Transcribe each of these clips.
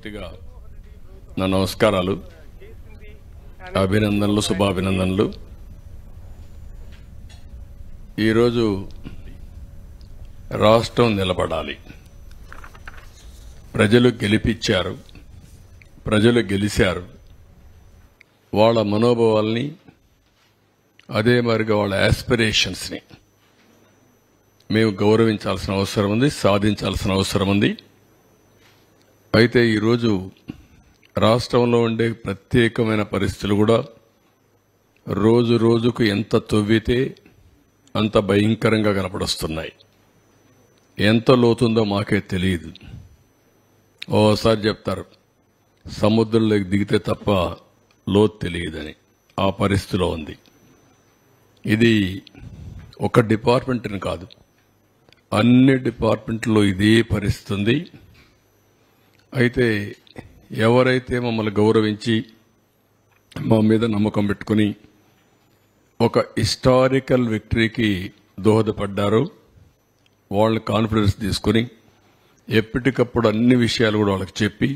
మనస్ఫూర్తిగా నా నమస్కారాలు, అభినందనలు, శుభాభినందనలు. ఈరోజు రాష్ట్రం నిలబడాలి. ప్రజలు గెలిపించారు, ప్రజలు గెలిచారు. వాళ్ళ మనోభావాల్ని, అదే మరిగా వాళ్ళ ఆస్పిరేషన్స్ని మేము గౌరవించాల్సిన అవసరం ఉంది, సాధించాల్సిన అవసరం ఉంది. అయితే ఈరోజు రాష్ట్రంలో ఉండే ప్రత్యేకమైన పరిస్థితులు కూడా రోజు రోజుకు ఎంత తవ్వితే అంత భయంకరంగా కనపడొస్తున్నాయి. ఎంత లోతుందో మాకే తెలియదు. ఓసారి చెప్తారు సముద్రంలోకి దిగితే తప్ప లోతు తెలియదని. ఆ పరిస్థితిలో ఉంది. ఇది ఒక డిపార్ట్మెంట్ని కాదు, అన్ని డిపార్ట్మెంట్లో ఇదే పరిస్థితి ఉంది. అయితే ఎవరైతే మమ్మల్ని గౌరవించి మా మీద నమ్మకం పెట్టుకుని ఒక హిస్టారికల్ విక్టరీకి దోహదపడ్డారో వాళ్ళ కాన్ఫిడెన్స్ తీసుకుని ఎప్పటికప్పుడు అన్ని విషయాలు కూడా వాళ్ళకి చెప్పి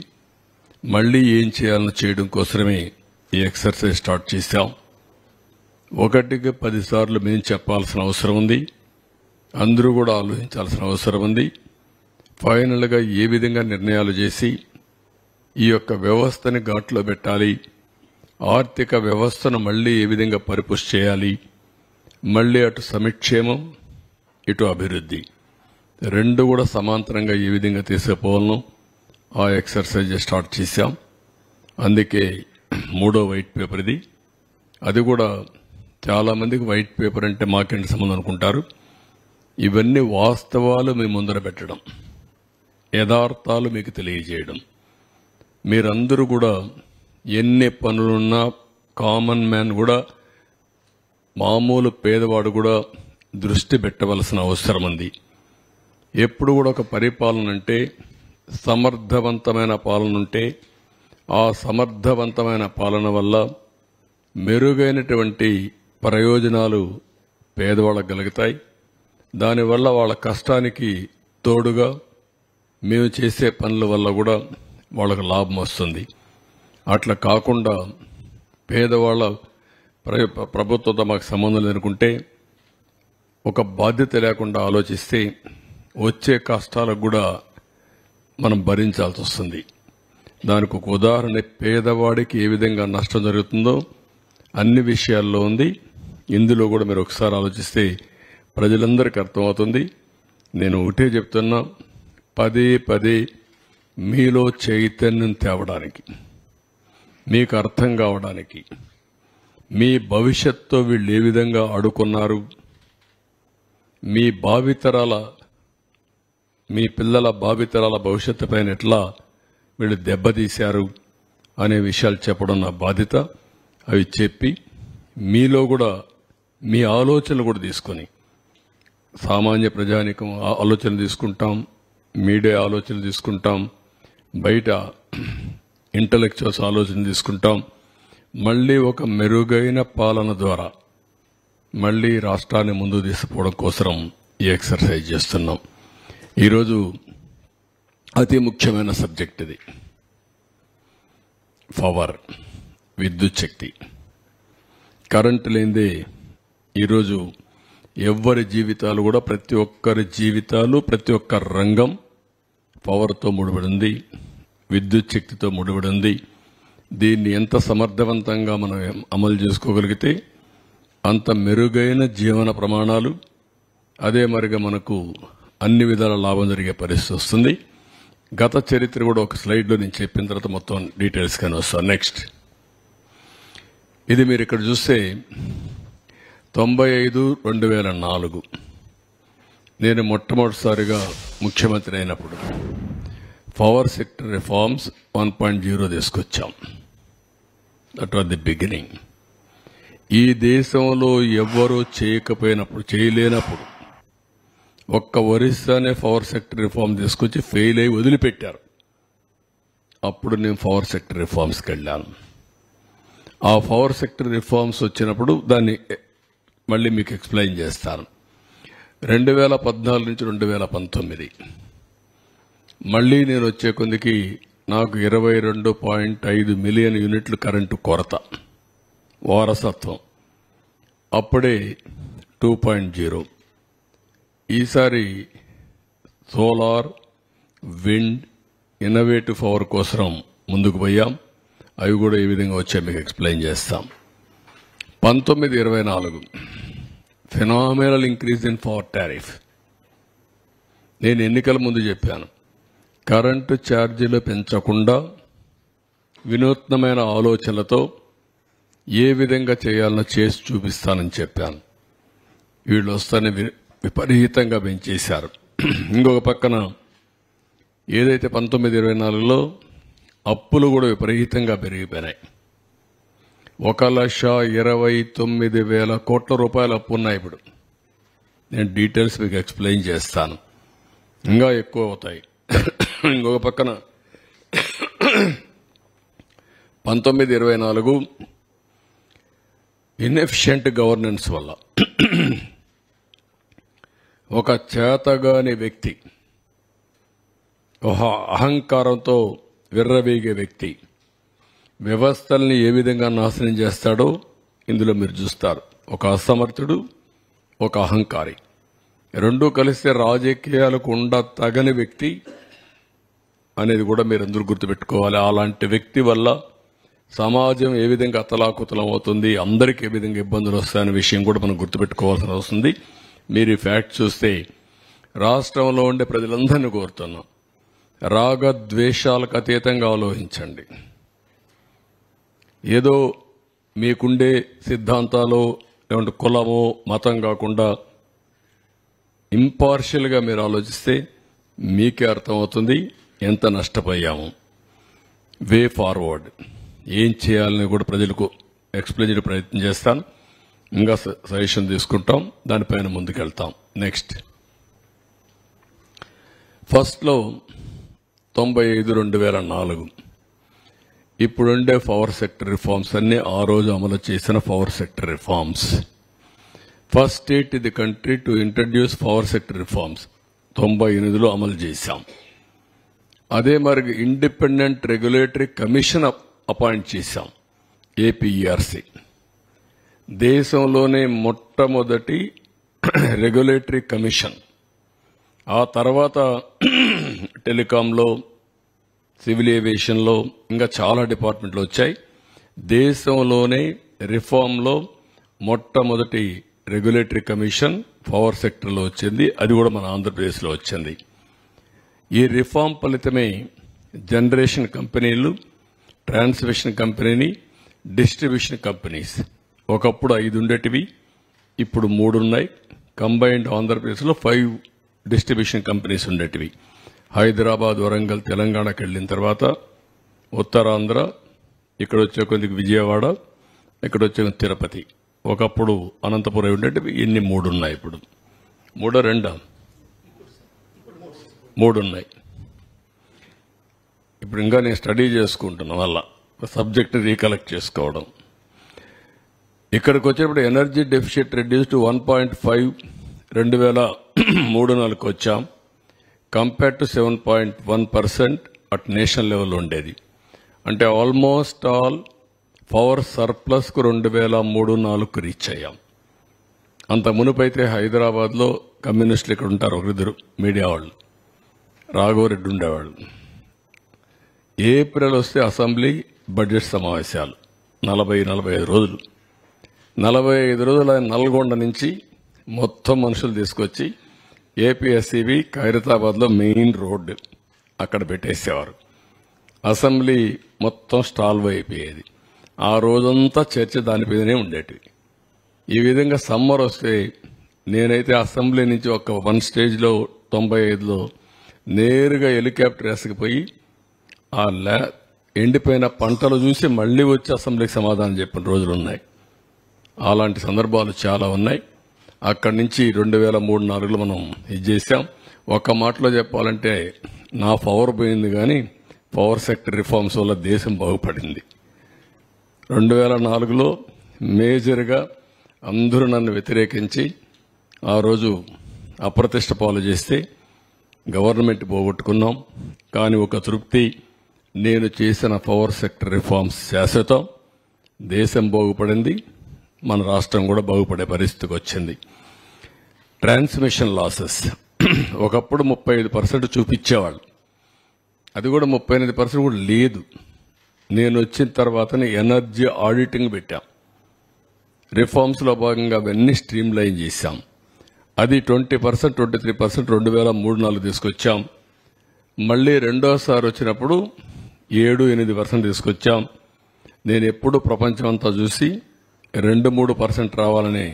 మళ్లీ ఏం చేయాలని చేయడం కోసమే ఈ ఎక్సర్సైజ్ స్టార్ట్ చేశాం. ఒకటికి 10 సార్లు మేము చెప్పాల్సిన అవసరం ఉంది. అందరూ కూడా ఆలోచించాల్సిన అవసరం ఉంది. ఫైనల్గా ఏ విధంగా నిర్ణయాలు చేసి ఈ యొక్క వ్యవస్థని ఘాట్లో పెట్టాలి, ఆర్థిక వ్యవస్థను మళ్లీ ఏ విధంగా పరిపుష్టి చేయాలి, మళ్లీ అటు సంక్షేమం ఇటు అభివృద్ధి రెండు కూడా సమాంతరంగా ఏ విధంగా తీసుకుపోవాలనో ఆ ఎక్సర్సైజ్ స్టార్ట్ చేశాం. అందుకే 3వ వైట్ పేపర్ ఇది. అది కూడా చాలా మందికి వైట్ పేపర్ అంటే మాకేంటి సంబంధం అనుకుంటారు. ఇవన్నీ వాస్తవాలు మీ ముందర పెట్టడం, యథార్థాలు మీకు తెలియజేయడం. మీరందరూ కూడా ఎన్ని పనులున్నా కామన్ మ్యాన్ కూడా, మామూలు పేదవాడు కూడా దృష్టి పెట్టవలసిన అవసరం ఉంది. ఎప్పుడు కూడా ఒక పరిపాలన అంటే సమర్థవంతమైన పాలన ఉంటే ఆ సమర్థవంతమైన పాలన వల్ల మెరుగైనటువంటి ప్రయోజనాలు పేదవాళ్ళకు కలుగుతాయి. దానివల్ల వాళ్ళ కష్టానికి తోడుగా మేము చేసే పనుల వల్ల కూడా వాళ్ళకు లాభం వస్తుంది. అట్లా కాకుండా పేదవాళ్ళ ప్రభుత్వంతో మాకు సంబంధం లేనుకుంటే, ఒక బాధ్యత లేకుండా ఆలోచిస్తే వచ్చే కష్టాలకు కూడా మనం భరించాల్సి వస్తుంది. దానికి ఒక ఉదాహరణ పేదవాడికి ఏ విధంగా నష్టం జరుగుతుందో అన్ని విషయాల్లో ఉంది. ఇందులో కూడా మీరు ఒకసారి ఆలోచిస్తే ప్రజలందరికీ అర్థమవుతుంది. నేను ఒకటే చెప్తున్నా, పదే మీలో చైతన్యం తేవడానికి, మీకు అర్థం కావడానికి, మీ భవిష్యత్తుతో వీళ్ళు ఏ విధంగా ఆడుకున్నారు, మీ భావితరాల, మీ పిల్లల భావితరాల భవిష్యత్తు పైన ఎట్లా వీళ్ళు దెబ్బతీశారు అనే విషయాలు చెప్పడం నా బాధ్యత. అవి చెప్పి మీలో కూడా మీ ఆలోచనలు కూడా తీసుకొని, సామాన్య ప్రజానికం ఆలోచన తీసుకుంటాం, మీడియా ఆలోచనలు తీసుకుంటాం, బయట ఇంటలెక్చువల్స్ ఆలోచన తీసుకుంటాం. మళ్లీ ఒక మెరుగైన పాలన ద్వారా మళ్లీ రాష్ట్రాన్ని ముందుకు తీసుకుపోవడం కోసం ఈ ఎక్సర్సైజ్ చేస్తున్నాం. ఈరోజు అతి ముఖ్యమైన సబ్జెక్ట్ ఇది. పవర్, విద్యుత్ శక్తి. కరెంటు లేనిదే ఈరోజు ఎవ్వరి జీవితాలు కూడా, ప్రతి ఒక్కరి జీవితాలు, ప్రతి ఒక్క రంగం పవర్తో ముడిపడి ఉంది, విద్యుత్ శక్తితో ముడిపడి ఉంది. దీన్ని ఎంత సమర్థవంతంగా మనం అమలు చేసుకోగలిగితే అంత మెరుగైన జీవన ప్రమాణాలు, అదే మరిగా మనకు అన్ని విధాల లాభం జరిగే పరిస్థితి వస్తుంది. గత చరిత్ర కూడా ఒక స్లైడ్లో నేను చెప్పిన తర్వాత మొత్తం డీటెయిల్స్ కానీ వస్తాను. నెక్స్ట్, ఇది మీరు ఇక్కడ చూస్తే 95-2004 నేను మొట్టమొదటిసారిగా ముఖ్యమంత్రి అయినప్పుడు పవర్ సెక్టర్ రిఫార్మ్స్ 1.0 తీసుకొచ్చాం. That was the beginning. ఈ దేశంలో ఎవ్వరూ చేయలేనప్పుడు ఒక్క ఒరిస్సానే పవర్ సెక్టర్ రిఫార్మ్ తీసుకొచ్చి ఫెయిల్ అయి వదిలిపెట్టారు. అప్పుడు నేను పవర్ సెక్టర్ రిఫార్మ్స్కి వెళ్ళాను. ఆ పవర్ సెక్టర్ రిఫార్మ్స్ వచ్చినప్పుడు దాన్ని మళ్ళీ మీకు ఎక్స్ప్లెయిన్ చేస్తాను. 2014 నుంచి 2019 మళ్లీ నేను వచ్చే కొందికి నాకు 22.5 మిలియన్ యూనిట్లు కరెంటు కొరత, వారసత్వం. అప్పుడే 2.0. ఈసారి సోలార్, విండ్, ఇన్నోవేటివ్ పవర్ కోసం ముందుకు పోయాం. అవి కూడా ఏ విధంగా వచ్చాయి మీకు ఎక్స్ప్లెయిన్ చేస్తాం. 19-24 phenomenal increase in power tariff. నేను ఎన్నికల ముందు చెప్పాను, కరెంటు ఛార్జీలు పెంచకుండా వినూత్నమైన ఆలోచనలతో ఏ విధంగా చేయాలనో చేసి చూపిస్తానని చెప్పాను. వీళ్ళు వస్తానే విపరీతంగా పెంచేశారు. ఇంకొక పక్కన ఏదైతే 19-24లో అప్పులు కూడా విపరీతంగా పెరిగిపోయినాయి. 1,29,000 కోట్ల రూపాయల అప్పు ఉన్నాయి ఇప్పుడు. నేను డీటెయిల్స్ మీకు ఎక్స్ప్లెయిన్ చేస్తాను. ఇంకా ఎక్కువ అవుతాయి. ఇంకొక పక్కన 19-24 ఇన్ఎఫిషియెంట్ గవర్నెన్స్ వల్ల ఒక చేతగాని వ్యక్తి, ఒక అహంకారంతో విర్రవీగే వ్యక్తి వ్యవస్థల్ని ఏ విధంగా నాశనం చేస్తాడో ఇందులో మీరు చూస్తారు. ఒక అసమర్థుడు, ఒక అహంకారి, రెండూ కలిస్తే రాజకీయాలకు తగని వ్యక్తి అనేది కూడా మీరు అందరూ గుర్తుపెట్టుకోవాలి. అలాంటి వ్యక్తి వల్ల సమాజం ఏ విధంగా అతలాకుతలం అవుతుంది, అందరికీ ఏ విధంగా ఇబ్బందులు వస్తాయనే విషయం కూడా మనం గుర్తుపెట్టుకోవాల్సిన వస్తుంది. మీరు ఈ ఫ్యాక్ట్ చూస్తే రాష్ట్రంలో ఉండే ప్రజలందరినీ కోరుతున్నాం, రాగద్వేషాలకు అతీతంగా ఆలోచించండి. ఏదో మీకుండే సిద్ధాంతాలు లేకుంటే కులమో మతం కాకుండా ఇంపార్షియల్గా మీరు ఆలోచిస్తే మీకే అర్థమవుతుంది ఎంత నష్టపోయాము. వే ఫార్వర్డ్ ఏం చేయాలని కూడా ప్రజలకు ఎక్స్ప్లెయిన్ చేయడం ప్రయత్నం చేస్తాను. ఇంకా సజెషన్ తీసుకుంటాం, దానిపైన ముందుకెళ్తాం. నెక్స్ట్, ఫస్ట్లో 95-2004 ఇప్పుడుండే పవర్ సెక్టర్ రిఫార్మ్స్ అన్ని ఆ రోజు అమలు చేసిన power sector reforms. First state in the country to introduce power sector reforms 98లో అమలు చేశాం. అదే మరి ఇండిపెండెంట్ రెగ్యులేటరీ కమిషన్ అపాయింట్ చేశాం, ఏపీఈఆర్సీ. దేశంలోనే మొట్టమొదటి రెగ్యులేటరీ కమిషన్. ఆ తర్వాత టెలికాంలో, సివిల్ ఏవియేషన్లో ఇంకా చాలా డిపార్ట్మెంట్లు వచ్చాయి. దేశంలోనే రిఫార్మ్లో మొట్టమొదటి రెగ్యులేటరీ కమిషన్ పవర్ సెక్టర్లో వచ్చింది. అది కూడా మన ఆంధ్రప్రదేశ్లో వచ్చింది. ఈ రిఫార్మ్ ఫలితమే జనరేషన్ కంపెనీలు, ట్రాన్స్మిషన్ కంపెనీ, డిస్ట్రిబ్యూషన్ కంపెనీస్ ఒకప్పుడు 5 ఉండేటివి, ఇప్పుడు 3 ఉన్నాయి. కంబైన్డ్ ఆంధ్రప్రదేశ్లో 5 డిస్ట్రిబ్యూషన్ కంపెనీస్ ఉండేటివి. హైదరాబాద్, వరంగల్, తెలంగాణకి వెళ్ళిన తర్వాత ఉత్తరాంధ్ర, ఇక్కడ వచ్చే కొద్దిగా విజయవాడ, ఇక్కడ వచ్చే తిరుపతి. ఒకప్పుడు అనంతపురం ఉండేటివి. ఇన్ని 3 ఉన్నాయి. ఇప్పుడు 3 ఉన్నాయి. ఇప్పుడు ఇంకా నేను స్టడీ చేసుకుంటున్నా, వల్ల సబ్జెక్ట్ రీకలెక్ట్ చేసుకోవడం. ఇక్కడికి వచ్చేటప్పుడు ఎనర్జీ డెఫిషిట్ రెడ్యూస్ టు 1.5 2003-04 వచ్చాం. కంపేర్ టు 7.1% అట్ నేషనల్ లెవెల్లో ఉండేది. అంటే ఆల్మోస్ట్ ఆల్ పవర్ సర్ప్లస్ కు 2003-04 రీచ్ అయ్యాం. అంత మునుపైతే హైదరాబాద్లో కమ్యూనిస్టులు ఇక్కడ ఉంటారు, ఒకరిద్దరు మీడియా వాళ్ళు, రాఘవరెడ్డి ఉండేవాళ్ళు. ఏప్రిల్ వస్తే అసెంబ్లీ బడ్జెట్ సమావేశాలు 40-45 రోజులు. 45 రోజులు ఆయన నల్గొండ నుంచి మొత్తం మనుషులు తీసుకొచ్చి ఏపీఎస్సీబీ ఖైరతాబాద్లో మెయిన్ రోడ్డు అక్కడ పెట్టేసేవారు. అసెంబ్లీ మొత్తం స్టాల్వ్ అయిపోయేది. ఆ రోజంతా చర్చ దానిపైనే ఉండేటివి. ఈ విధంగా సమ్మర్ వస్తే నేనైతే అసెంబ్లీ నుంచి ఒక 1 స్టేజ్లో 95లో నేరుగా హెలికాప్టర్ వేసుకుపోయి ఆ ఎండిపోయిన పంటలు చూసి మళ్లీ వచ్చి అసెంబ్లీకి సమాధానం చెప్పిన రోజులున్నాయి. అలాంటి సందర్భాలు చాలా ఉన్నాయి. అక్కడి నుంచి 2003-04లో మనం ఇది చేశాం. ఒక్క మాటలో చెప్పాలంటే నా పవర్ పోయింది, కానీ పవర్ సెక్టర్ రిఫార్మ్స్ వల్ల దేశం బాగుపడింది. 2004లో మేజర్గా అందరూ నన్ను వ్యతిరేకించి ఆ రోజు అప్రతిష్ట పాలు చేస్తే గవర్నమెంట్ పోగొట్టుకున్నాం. కానీ ఒక తృప్తి, నేను చేసిన పవర్ సెక్టర్ రిఫార్మ్స్ శాశ్వతం, దేశం బాగుపడింది, మన రాష్ట్రం కూడా బాగుపడే పరిస్థితికి వచ్చింది. ట్రాన్స్మిషన్ లాసెస్ ఒకప్పుడు 35% చూపించేవాళ్ళు, అది కూడా 38% కూడా లేదు. నేను వచ్చిన తర్వాతనే ఎనర్జీ ఆడిటింగ్ పెట్టాం. రిఫార్మ్స్ లో భాగంగా అవన్నీ స్ట్రీమ్ లైన్ చేశాం. అది 20%, 23% 2003-04 తీసుకొచ్చాం. మళ్లీ రెండోసారి వచ్చినప్పుడు 7-8% తీసుకొచ్చాం. నేను ఎప్పుడు ప్రపంచం అంతా చూసి 2-3% రావాలని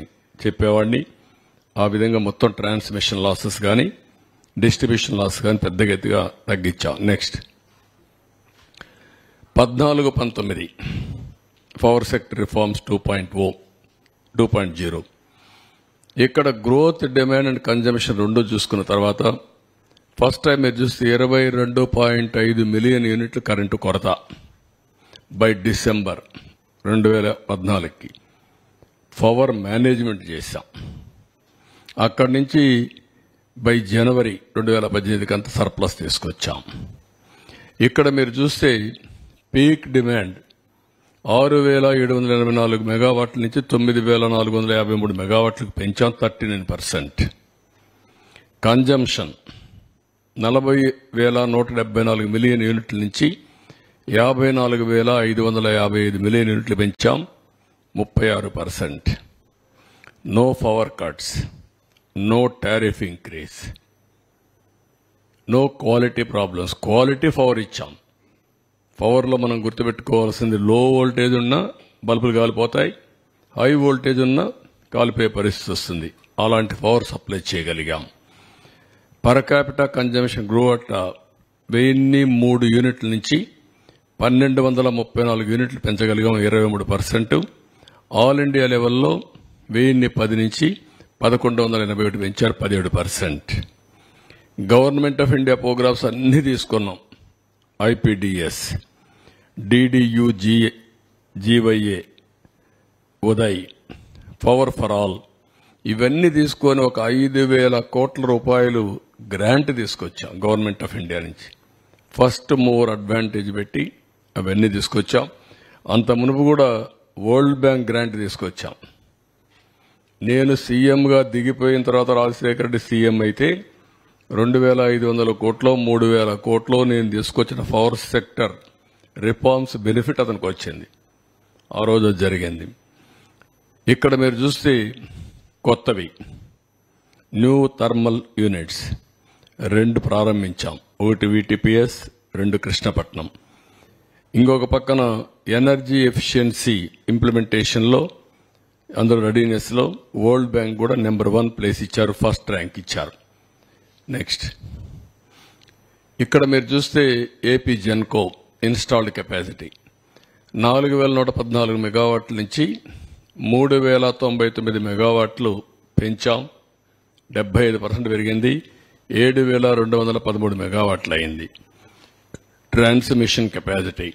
చెప్పేవాడిని. ఆ విధంగా మొత్తం ట్రాన్స్మిషన్ లాసెస్ కానీ డిస్ట్రిబ్యూషన్ లాస్ కానీ పెద్దగా ఎత్తుగా తగ్గించాం. Next 14-19 power sector reforms 2.0. ఇక్కడ గ్రోత్, డిమాండ్ అండ్ కన్జంప్షన్ రెండు చూసుకున్న తర్వాత ఫస్ట్ టైం మీరు చూస్తే 22.5 మిలియన్ యూనిట్లు కరెంటు కొరత బై డిసెంబర్ 2014కి పవర్ మేనేజ్మెంట్ చేశాం. అక్కడి నుంచి బై జనవరి 2018కి అంత సర్ప్లస్ తీసుకొచ్చాం. ఇక్కడ మీరు చూస్తే పీక్ డిమాండ్ 6,784 మెగావాట్ల నుంచి 9,453 మెగావాట్లకు పెంచాం, 39%. కన్జంప్షన్ 40,174 మిలియన్ యూనిట్ల నుంచి 54,555 మిలియన్ యూనిట్లు పెంచాం, 36%. No power cuts, no tariff increase, no quality problems. Quality power ఇచ్చాం. పవర్లో మనం గుర్తుపెట్టుకోవాల్సింది, లో వోల్టేజ్ ఉన్నా బల్బులు కాలిపోతాయి, హై వోల్టేజ్ ఉన్నా కాలిపోయే పరిస్థితి వస్తుంది. అలాంటి పవర్ సప్లై చేయగలిగాం. Per capita consumption grow at 1003 యూనిట్ల నుంచి 1,234 యూనిట్లు పెంచగలిగాం, 23%. ఆల్ ఇండియా లెవెల్లో 1010 నుంచి 1,181 పెంచారు, 17%. గవర్నమెంట్ ఆఫ్ ఇండియా ప్రోగ్రామ్స్ అన్ని తీసుకున్నాం. ఐపీడీఎస్, డిడియు, జీవైఏ, ఉదయ్, పవర్ ఫర్ ఆల్, ఇవన్నీ తీసుకొని ఒక 5,000 కోట్ల రూపాయలు గ్రాంట్ తీసుకొచ్చాం గవర్నమెంట్ ఆఫ్ ఇండియా నుంచి. ఫస్ట్ మూవర్ అడ్వాంటేజ్ పెట్టి అవన్నీ తీసుకొచ్చాం. అంత మునుపు కూడా వరల్డ్ బ్యాంక్ గ్రాంట్ తీసుకొచ్చాం. నేను సీఎంగా దిగిపోయిన తర్వాత రాజశేఖర రెడ్డి సీఎం అయితే 2,500 కోట్లో 3,000 కోట్లో నేను తీసుకొచ్చిన పవర్ సెక్టర్ రిఫార్మ్స్ బెనిఫిట్ అతనికి వచ్చింది. ఆ రోజు జరిగింది. ఇక్కడ మీరు చూస్తే కొత్తవి న్యూ థర్మల్ యూనిట్స్ 2 ప్రారంభించాం. ఒకటి వీటీపీఎస్, 2 కృష్ణపట్నం. ఇంకొక పక్కన ఎనర్జీ ఎఫిషియన్సీ ఇంప్లిమెంటేషన్లో అందరూ రెడీనెస్లో వరల్డ్ బ్యాంక్ కూడా నెంబర్ 1 ప్లేస్ ఇచ్చారు, ఫస్ట్ ర్యాంక్ ఇచ్చారు. నెక్స్ట్ ఇక్కడ మీరు చూస్తే ఏపీ జెన్కో ఇన్స్టాల్డ్ కెపాసిటీ 4,114 మెగావాట్ల నుంచి 3,099 మెగావాట్లు పెంచాం, 75% పెరిగింది, 7,213 మెగావాట్లు అయింది. ట్రాన్స్మిషన్ కెపాసిటీ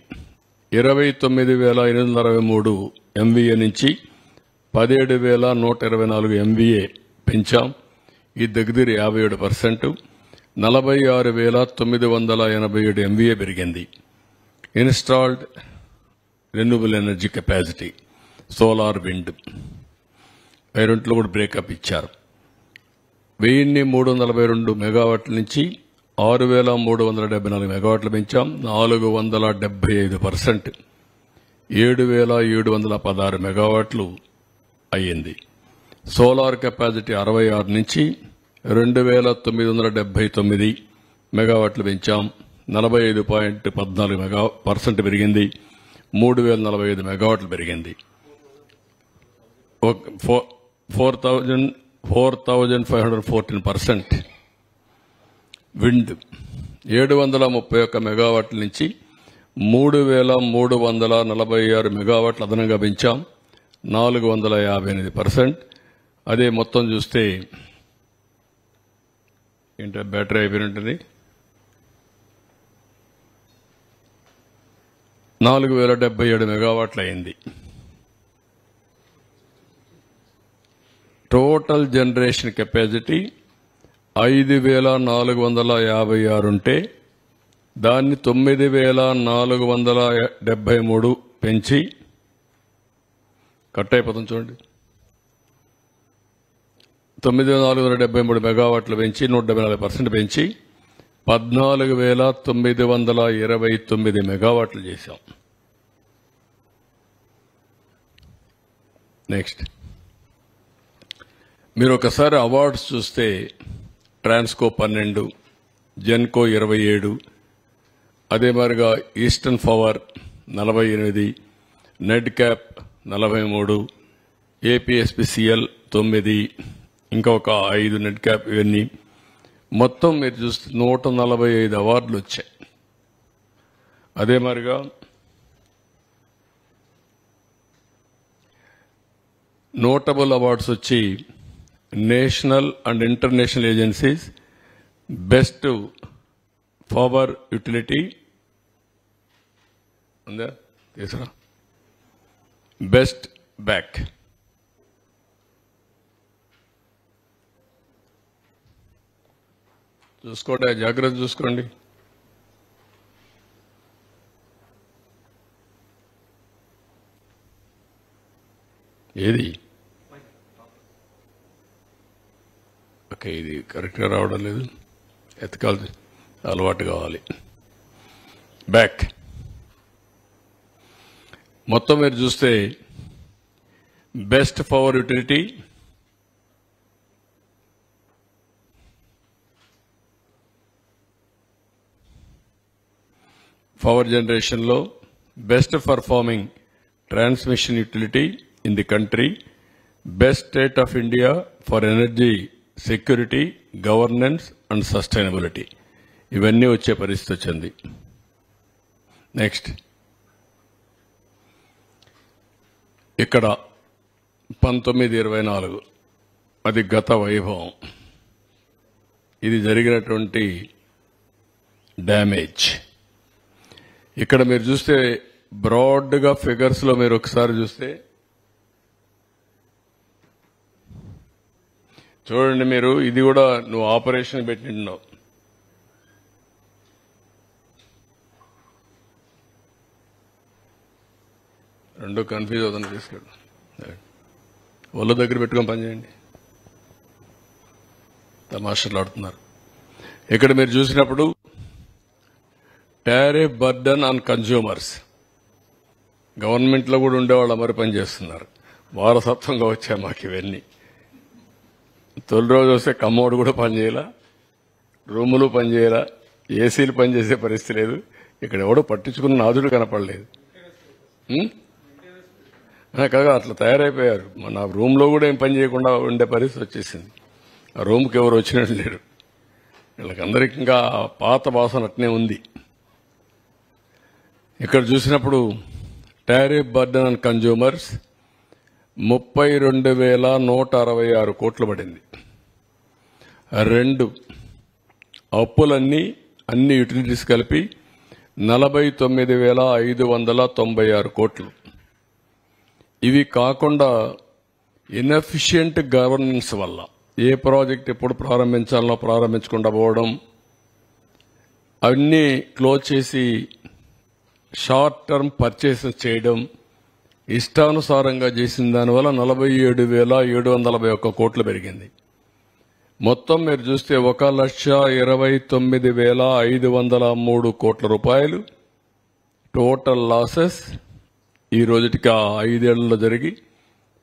29,863 ఎంవీఏ నుంచి 17,124 ఎంవీఏ పెంచాం, ఇది దగ్గర 57%. 46,987 ఎంవీఏ పెరిగింది. Installed renewable energy capacity solar, wind, రెంట్లో కూడా బ్రేకప్ ఇచ్చారు. 1,342 మెగావాట్ల నుంచి 6,374 మెగావాట్లు పెంచాం, 475%. 7,716 మెగావాట్లు అయ్యింది. సోలార్ కెపాసిటీ 66 నుంచి 2,979 మెగావాట్లు పెంచాం, 45.14% పెరిగింది, 3,045 మెగావాట్లు పెరిగింది. 4,514%. విండ్ 731 మెగావాట్ల నుంచి 3,346 మెగావాట్లు అదనంగా పెంచాం, 458%. అదే మొత్తం చూస్తే ఏంటంటే బ్యాటరీ అయిపోయినట్టుంది, 4,077 మెగావాట్లు అయింది. టోటల్ జనరేషన్ కెపాసిటీ 5,456 ఉంటే దాన్ని 9,473 పెంచి కట్ అయిపోతుంది చూడండి. 9,473 మెగావాట్లు పెంచి 174% పెంచి 14,929 మెగావాట్లు చేశాం. నెక్స్ట్ మీరు ఒకసారి అవార్డ్స్ చూస్తే ట్రాన్స్కో 12, జెన్కో 27, అదే మాదిరిగా ఈస్టర్న్ పవర్ 48, నెడ్ క్యాప్ 43, ఏపీఎస్పీసీఎల్ 9, ఇంకా ఒక 5 నెడ్ క్యాప్, ఇవన్నీ మొత్తం మీరు చూస్తే 145 అవార్డులు వచ్చాయి. అదే మాదిరిగా నోటబుల్ అవార్డ్స్ వచ్చి national and international agencies best power utility ఉందా తీసురా, బెస్ట్ బ్యాక్, చూసుకోండి, జాగ్రత్త చూసుకోండి. ఏది ఓకే, ఇది కరెక్ట్గా రావడం లేదు, ఎతకాలి, అలవాటు కావాలి. బ్యాక్ మొత్తం మీరు చూస్తే బెస్ట్ పవర్ యూటిలిటీ, పవర్ జనరేషన్లో best performing transmission utility in the country, best state of India for energy security, governance and sustainability, ఇవన్నీ వచ్చే పరిస్థితి వచ్చింది. నెక్స్ట్ ఇక్కడ 1924 అది గత వైభవం, ఇది జరిగినటువంటి డ్యామేజ్. ఇక్కడ మీరు చూస్తే బ్రాడ్గా ఫిగర్స్ లో మీరు ఒకసారి చూస్తే చూడండి, మీరు ఇది కూడా నువ్వు ఆపరేషన్ పెట్టినావు, రెండు కన్ఫ్యూజ్ అవుతుంది, తీసుకెళ్ళి ఒళ్ళ దగ్గర పెట్టుకొని పనిచేయండి, తమాషాలు ఆడుతున్నారు. ఇక్కడ మీరు చూసినప్పుడు tariff burden on consumers, government లో కూడా ఉండేవాళ్ళు అమరు పనిచేస్తున్నారు, వారసత్వంగా వచ్చాయి మాకు ఇవన్నీ. తొలి రోజు వస్తే కమ్మోడు కూడా పనిచేయాల, రూములు పనిచేయాల, ఏసీలు పనిచేసే పరిస్థితి లేదు, ఇక్కడ ఎవడో పట్టించుకున్న నాదుడు కనపడలేదు. కాగా అట్లా తయారైపోయారు. మన రూమ్ లో కూడా ఏం పని చేయకుండా ఉండే పరిస్థితి వచ్చేసింది. ఆ రూమ్కి ఎవరు వచ్చినట్టు లేరు, వీళ్ళకందరికీ ఇంకా పాత వాసన అట్నే ఉంది. ఇక్కడ చూసినప్పుడు టారిఫ్ బర్డన్ ఆన్ కన్స్యూమర్స్ 32,166 కోట్లు పడింది. 2 అప్పులన్నీ అన్ని యూటిలిటీస్ కలిపి 49,596 కోట్లు. ఇవి కాకుండా ఇన్ఎఫిషియెంట్ గవర్నెన్స్ వల్ల ఏ ప్రాజెక్ట్ ఎప్పుడు ప్రారంభించాలనో ప్రారంభించకుండా పోవడం, అన్నీ క్లోజ్ చేసి షార్ట్ టర్మ్ పర్చేసెస్ చేయడం, ఇష్టానుసారంగా చేసిన దానివల్ల 47,741 కోట్లు పెరిగింది. మొత్తం మీరు చూస్తే 1,29,503 కోట్ల రూపాయలు టోటల్ లాసెస్ ఈ రోజుకి 5 ఏళ్లలో జరిగి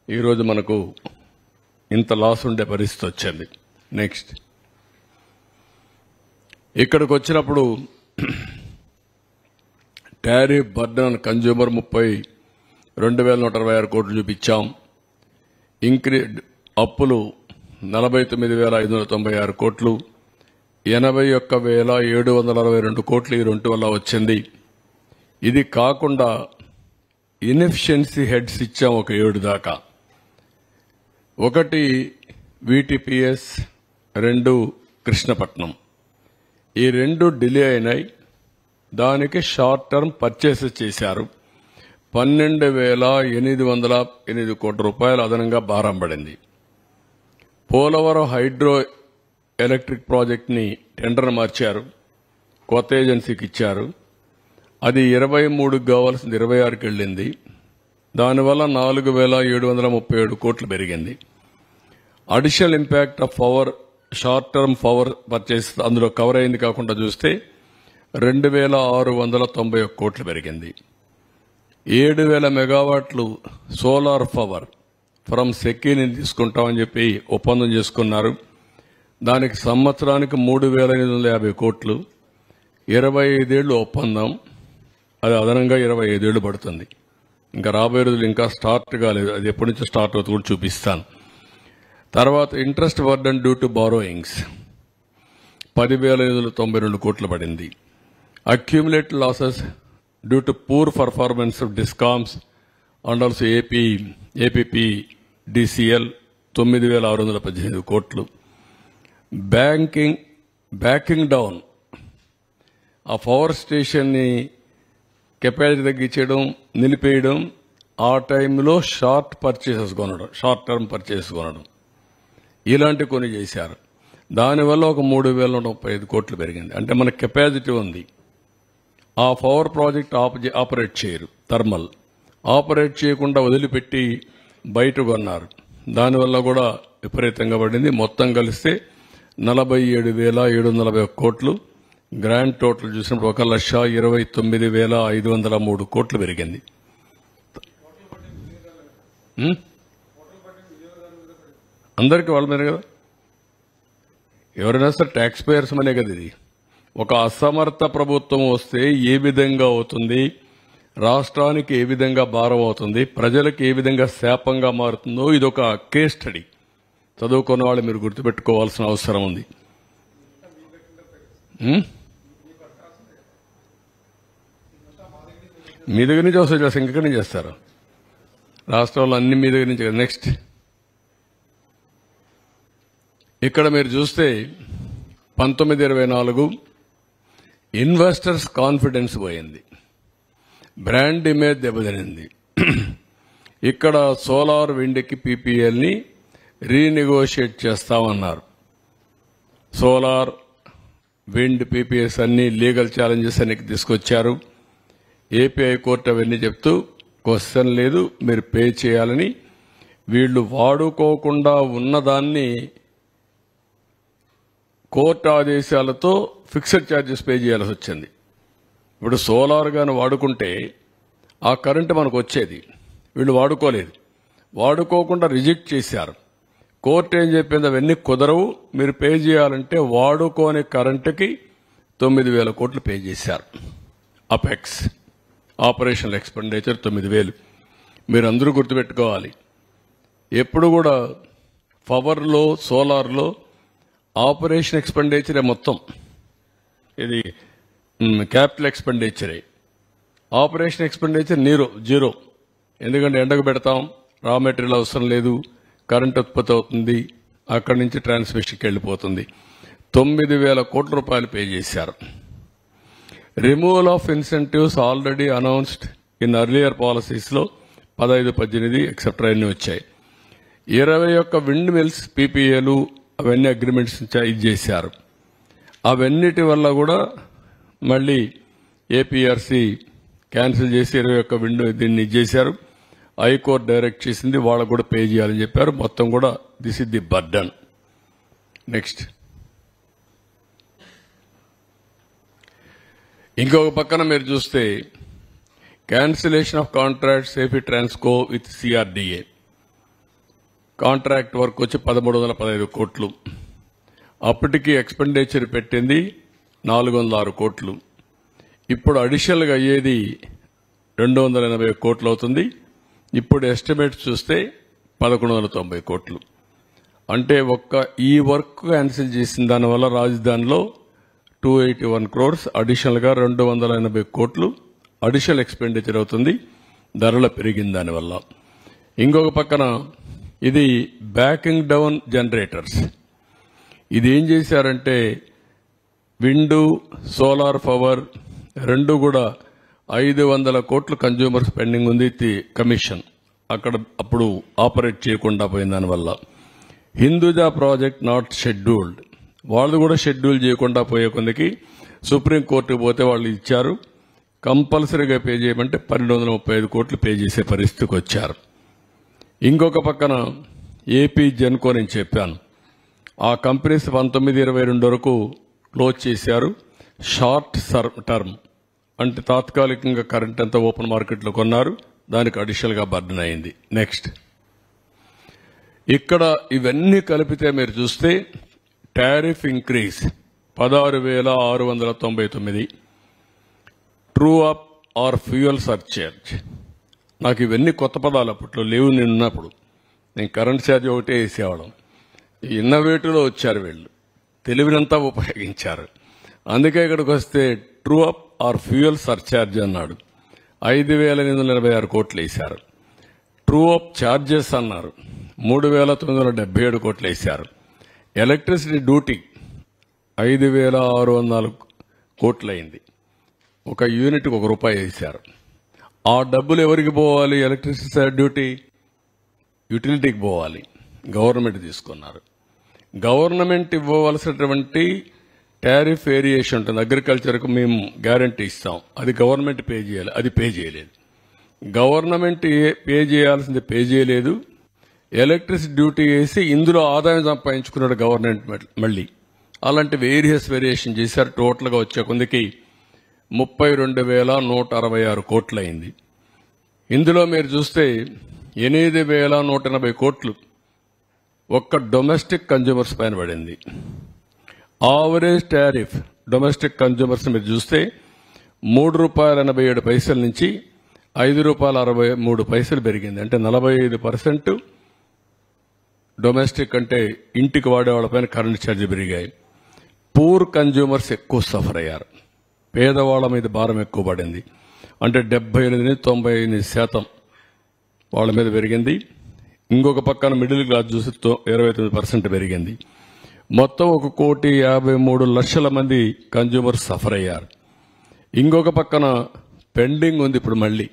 ఈరోజు మనకు ఇంత లాస్ ఉండే పరిస్థితి వచ్చింది. నెక్స్ట్ ఇక్కడికి వచ్చినప్పుడు టారిఫ్ బర్డన్ ఆన్ కన్స్యూమర్ 32,126 కోట్లు చూపించాం. అప్పులు 49,596 కోట్లు, 81,762 కోట్లు ఈ రెండు వల్ల వచ్చింది. ఇది కాకుండా ఇన్ఎఫిషియన్సీ హెడ్స్ ఇచ్చాం ఒక 7 దాకా. 1 వీటీపీఎస్, 2 కృష్ణపట్నం. ఈ 2 డిలే అయినాయి, దానికి షార్ట్ టర్మ్ పర్చేసెస్ చేశారు. 12,808 కోట్ల రూపాయలు అదనంగా భారం పడింది. పోలవరం హైడ్రో ఎలక్ట్రిక్ ప్రాజెక్ట్ ని టెండర్ మార్చారు. కొత్త ఏజెన్సీకి ఇచ్చారు. అది 23కి కావాల్సింది 26కి వెళ్ళింది. దానివల్ల 4,737 కోట్లు పెరిగింది. Additional impact of power short term power purchase అందులో కవర్ అయింది కాకుండా చూస్తే 2,691 కోట్లు పెరిగింది. 7,000 మెగావాట్లు సోలార్ పవర్ ఫ్రమ్ సెకీని తీసుకుంటామని చెప్పి ఒప్పందం చేసుకున్నారు. దానికి సంవత్సరానికి 3,850 కోట్లు, 25 ఏళ్లు ఒప్పందం. అది అదనంగా 25 ఏళ్లు పడుతుంది. ఇంకా రాబోయే రోజులు ఇంకా స్టార్ట్ కాలేదు, అది ఎప్పటి నుంచి స్టార్ట్ అవుతుంది కూడా చూపిస్తాను. తర్వాత interest burden due to borrowings 10,592 కోట్లు పడింది. Accumulated losses due to poor performance of discoms and also APPDCL 9,618 కోట్లు. బ్యాకింగ్ డౌన్ ఆ పవర్ స్టేషన్ ని కెపాసిటీ తగ్గించడం, నిలిపేయడం, ఆ టైంలో షార్ట్ టర్మ్ పర్చేసెస్ కొనడం, ఇలాంటి కొన్ని చేశారు. దానివల్ల ఒక 3,035 కోట్లు పెరిగింది. అంటే మన కెపాసిటీ ఉంది, ఆ పవర్ ప్రాజెక్ట్ ఆపరేట్ చేయరు, థర్మల్ ఆపరేట్ చేయకుండా వదిలిపెట్టి బయట కొన్నారు. దానివల్ల కూడా విపరీతంగా పడింది. మొత్తం కలిస్తే 47,740 కోట్లు. గ్రాండ్ టోటల్ చూసినప్పుడు 1,29,503 కోట్లు పెరిగింది. అందరికీ వాళ్ళ మీద కదా, ఎవరైనా సరే ట్యాక్స్ పేయర్స్ మనే కదా. ఇది ఒక అసమర్థ ప్రభుత్వం వస్తే ఏ విధంగా అవుతుంది, రాష్ట్రానికి ఏ విధంగా భారం అవుతుంది, ప్రజలకు ఏ విధంగా శాపంగా మారుతుందో ఇదొక కేస్ స్టడీ. చదువుకున్న వాళ్ళు మీరు గుర్తుపెట్టుకోవాల్సిన అవసరం ఉంది. మీ దగ్గర నుంచి వస్తే చేస్తారు, ఇంకెక్కడి నుంచి చేస్తారు? రాష్ట్రంలో అన్ని మీ దగ్గర నుంచి. నెక్స్ట్ ఇక్కడ మీరు చూస్తే 1924 ఇన్వెస్టర్స్ కాన్ఫిడెన్స్ పోయింది, బ్రాండ్ ఇమేజ్ దెబ్బతినింది. ఇక్కడ సోలార్ విండ్కి పీపీఎల్ని రీనెగోషియేట్ చేస్తామన్నారు. సోలార్ విండ్ పీపీఎస్ అన్ని లీగల్ ఛాలెంజెస్ అన్ని తీసుకొచ్చారు. ఏపీ హైకోర్టు అవన్నీ చెప్తూ క్వశ్చన్ లేదు, మీరు పే చేయాలని. వీళ్లు వాడుకోకుండా ఉన్నదాన్ని కోర్టు ఆదేశాలతో ఫిక్స్డ్ ఛార్జెస్ పే చేయాల్సి వచ్చింది. ఇప్పుడు సోలార్ గాని వాడుకుంటే ఆ కరెంటు మనకు వచ్చేది, వీళ్ళు వాడుకోలేదు, వాడుకోకుండా రిజెక్ట్ చేశారు. కోర్టు ఏం చెప్పింది, అవన్నీ కుదరవు, మీరు పే చేయాలంటే వాడుకోని కరెంటుకి 9,000 కోట్లు పే చేశారు. Apex operational expenditure 9,000. మీరు అందరూ గుర్తుపెట్టుకోవాలి, ఎప్పుడు కూడా పవర్లో సోలార్లో ఆపరేషన్ ఎక్స్పెండిచరే మొత్తం, ఇది క్యాపిటల్ ఎక్స్పెండిచరే. Operation expenditure zero. ఎందుకంటే ఎండకు పెడతాం, రా మెటీరియల్ అవసరం లేదు, కరెంట్ ఉత్పత్తి అవుతుంది, అక్కడి నుంచి ట్రాన్స్మిషన్కి వెళ్ళిపోతుంది. 9,000 కోట్ల రూపాయలు పే చేశారు. Removal of incentives already announced in earlier policies లో 15, 18 ఎక్సెట్రా అన్ని వచ్చాయి. 21 విండ్ మిల్స్ పీపీఏలు అవన్నీ అగ్రిమెంట్స్ ఇది చేశారు. అవన్నిటి వల్ల కూడా మళ్ళీ ఏపీఆర్సీ క్యాన్సిల్ చేసి 21 విండ్ దీన్ని ఇచ్చేశారు. హైకోర్టు డైరెక్ట్ చేసింది, వాళ్ళకు కూడా పే చేయాలని చెప్పారు. మొత్తం కూడా this is the burden. Next ఇంకొక పక్కన మీరు చూస్తే cancellation of contracts AP Transco with CRDA contract work వచ్చి 1,315 కోట్లు. అప్పటికి ఎక్స్పెండిచర్ పెట్టింది 406 కోట్లు. ఇప్పుడు అడిషనల్ గా అయ్యేది 280 కోట్లు అవుతుంది. ఇప్పుడు ఎస్టిమేట్ చూస్తే 1,190 కోట్లు. అంటే ఈ వర్క్ క్యాన్సిల్ చేసిన దానివల్ల రాజధానిలో 281 క్రోర్స్ అడిషనల్ గా 280 కోట్లు అడిషనల్ ఎక్స్పెండిచర్ అవుతుంది, ధరల పెరిగిన దానివల్ల. ఇంకొక పక్కన ఇది బ్యాకింగ్ డౌన్ జనరేటర్స్. ఇది ఏం చేశారంటే విండ్, సోలార్ పవర్ రెండు కూడా 500 కోట్లు కన్జ్యూమర్ స్పెండింగ్ ఉంది కమిషన్, అక్కడ అప్పుడు ఆపరేట్ చేయకుండా పోయిన దానివల్ల. హిందూజా ప్రాజెక్ట్ నాట్ షెడ్యూల్డ్, వాళ్ళు కూడా షెడ్యూల్ చేయకుండా పోయే కొందికి సుప్రీంకోర్టుకు పోతే వాళ్ళు ఇచ్చారు, కంపల్సరీగా పే చేయమంటే 1235 కోట్లు పే చేసే పరిస్థితికి వచ్చారు. ఇంకొక పక్కన ఏపీ జెన్కో నేను చెప్పాను, ఆ కంపెనీస్ 1922 వరకు క్లోజ్ చేశారు. షార్ట్ టర్మ్ అంటే తాత్కాలికంగా కరెంట్ అంతా ఓపెన్ మార్కెట్లో కొన్నారు, దానికి అడిషనల్గా బర్డెన్ అయింది. నెక్స్ట్ ఇక్కడ ఇవన్నీ కలిపితే మీరు చూస్తే tariff increase 16,699, true up or fuel surcharge. నాకు ఇవన్నీ కొత్త పదాలు, అప్పట్లో లేవు నేను ఉన్నప్పుడు. నేను కరెంట్ ఛార్జ్ ఒకటే వేసేవాళ్ళం. ఇన్నోవేటివ్లో వచ్చారు వీళ్ళు, తెలివినంతా ఉపయోగించారు. అందుకే ఇక్కడికి వస్తే true up or fuel surcharge అన్నాడు, 5,886 కోట్లు వేశారు. ట్రూ అప్ ఛార్జెస్ అన్నారు, 3,977 కోట్లు వేశారు. ఎలక్ట్రిసిటీ డ్యూటీ 5,604 కోట్లు అయింది. ఒక యూనిట్కి ₹1 వేశారు. ఆ డబ్బులు ఎవరికి పోవాలి? ఎలక్ట్రిసిటీ డ్యూటీ యూటిలిటీకి పోవాలి, గవర్నమెంట్ తీసుకున్నారు. గవర్నమెంట్ ఇవ్వవలసినటువంటి టారిఫ్ వేరియేషన్ ఉంటుంది, అగ్రికల్చర్కు మేము గ్యారంటీ ఇస్తాం, అది గవర్నమెంట్ పే చేయాలి, అది పే చేయలేదు. గవర్నమెంట్ పే చేయాల్సింది పే చేయలేదు, ఎలక్ట్రిసిటీ డ్యూటీ వేసి ఇందులో ఆదాయం సంపాదించుకున్నాడు గవర్నమెంట్. మళ్ళీ అలాంటి వేరియేషన్ చేశారు. టోటల్గా వచ్చే కొందికి 32,166 కోట్లు అయింది. ఇందులో మీరు చూస్తే 8,180 కోట్లు ఒక్క డొమెస్టిక్ కన్జ్యూమర్స్ పైన పడింది. ఆవరేజ్ టారిఫ్ డొమెస్టిక్ కన్జ్యూమర్స్ మీరు చూస్తే ₹3.87 నుంచి ₹5.63 పెరిగింది. అంటే 45% డొమెస్టిక్ అంటే ఇంటికి వాడేవాళ్ళపైన కరెంట్ ఛార్జీ పెరిగాయి. పూర్ కన్జ్యూమర్స్ ఎక్కువ సఫర్ అయ్యారు, పేదవాళ్ల మీద భారం ఎక్కువ పడింది. అంటే 78-99% వాళ్ళ మీద పెరిగింది. ఇంకొక పక్కన మిడిల్ క్లాస్ చూసి 29% పెరిగింది. మొత్తం 1,53,00,000 మంది కన్జ్యూమర్స్ సఫర్ అయ్యారు. ఇంకొక పక్కన పెండింగ్ ఉంది ఇప్పుడు మళ్ళీ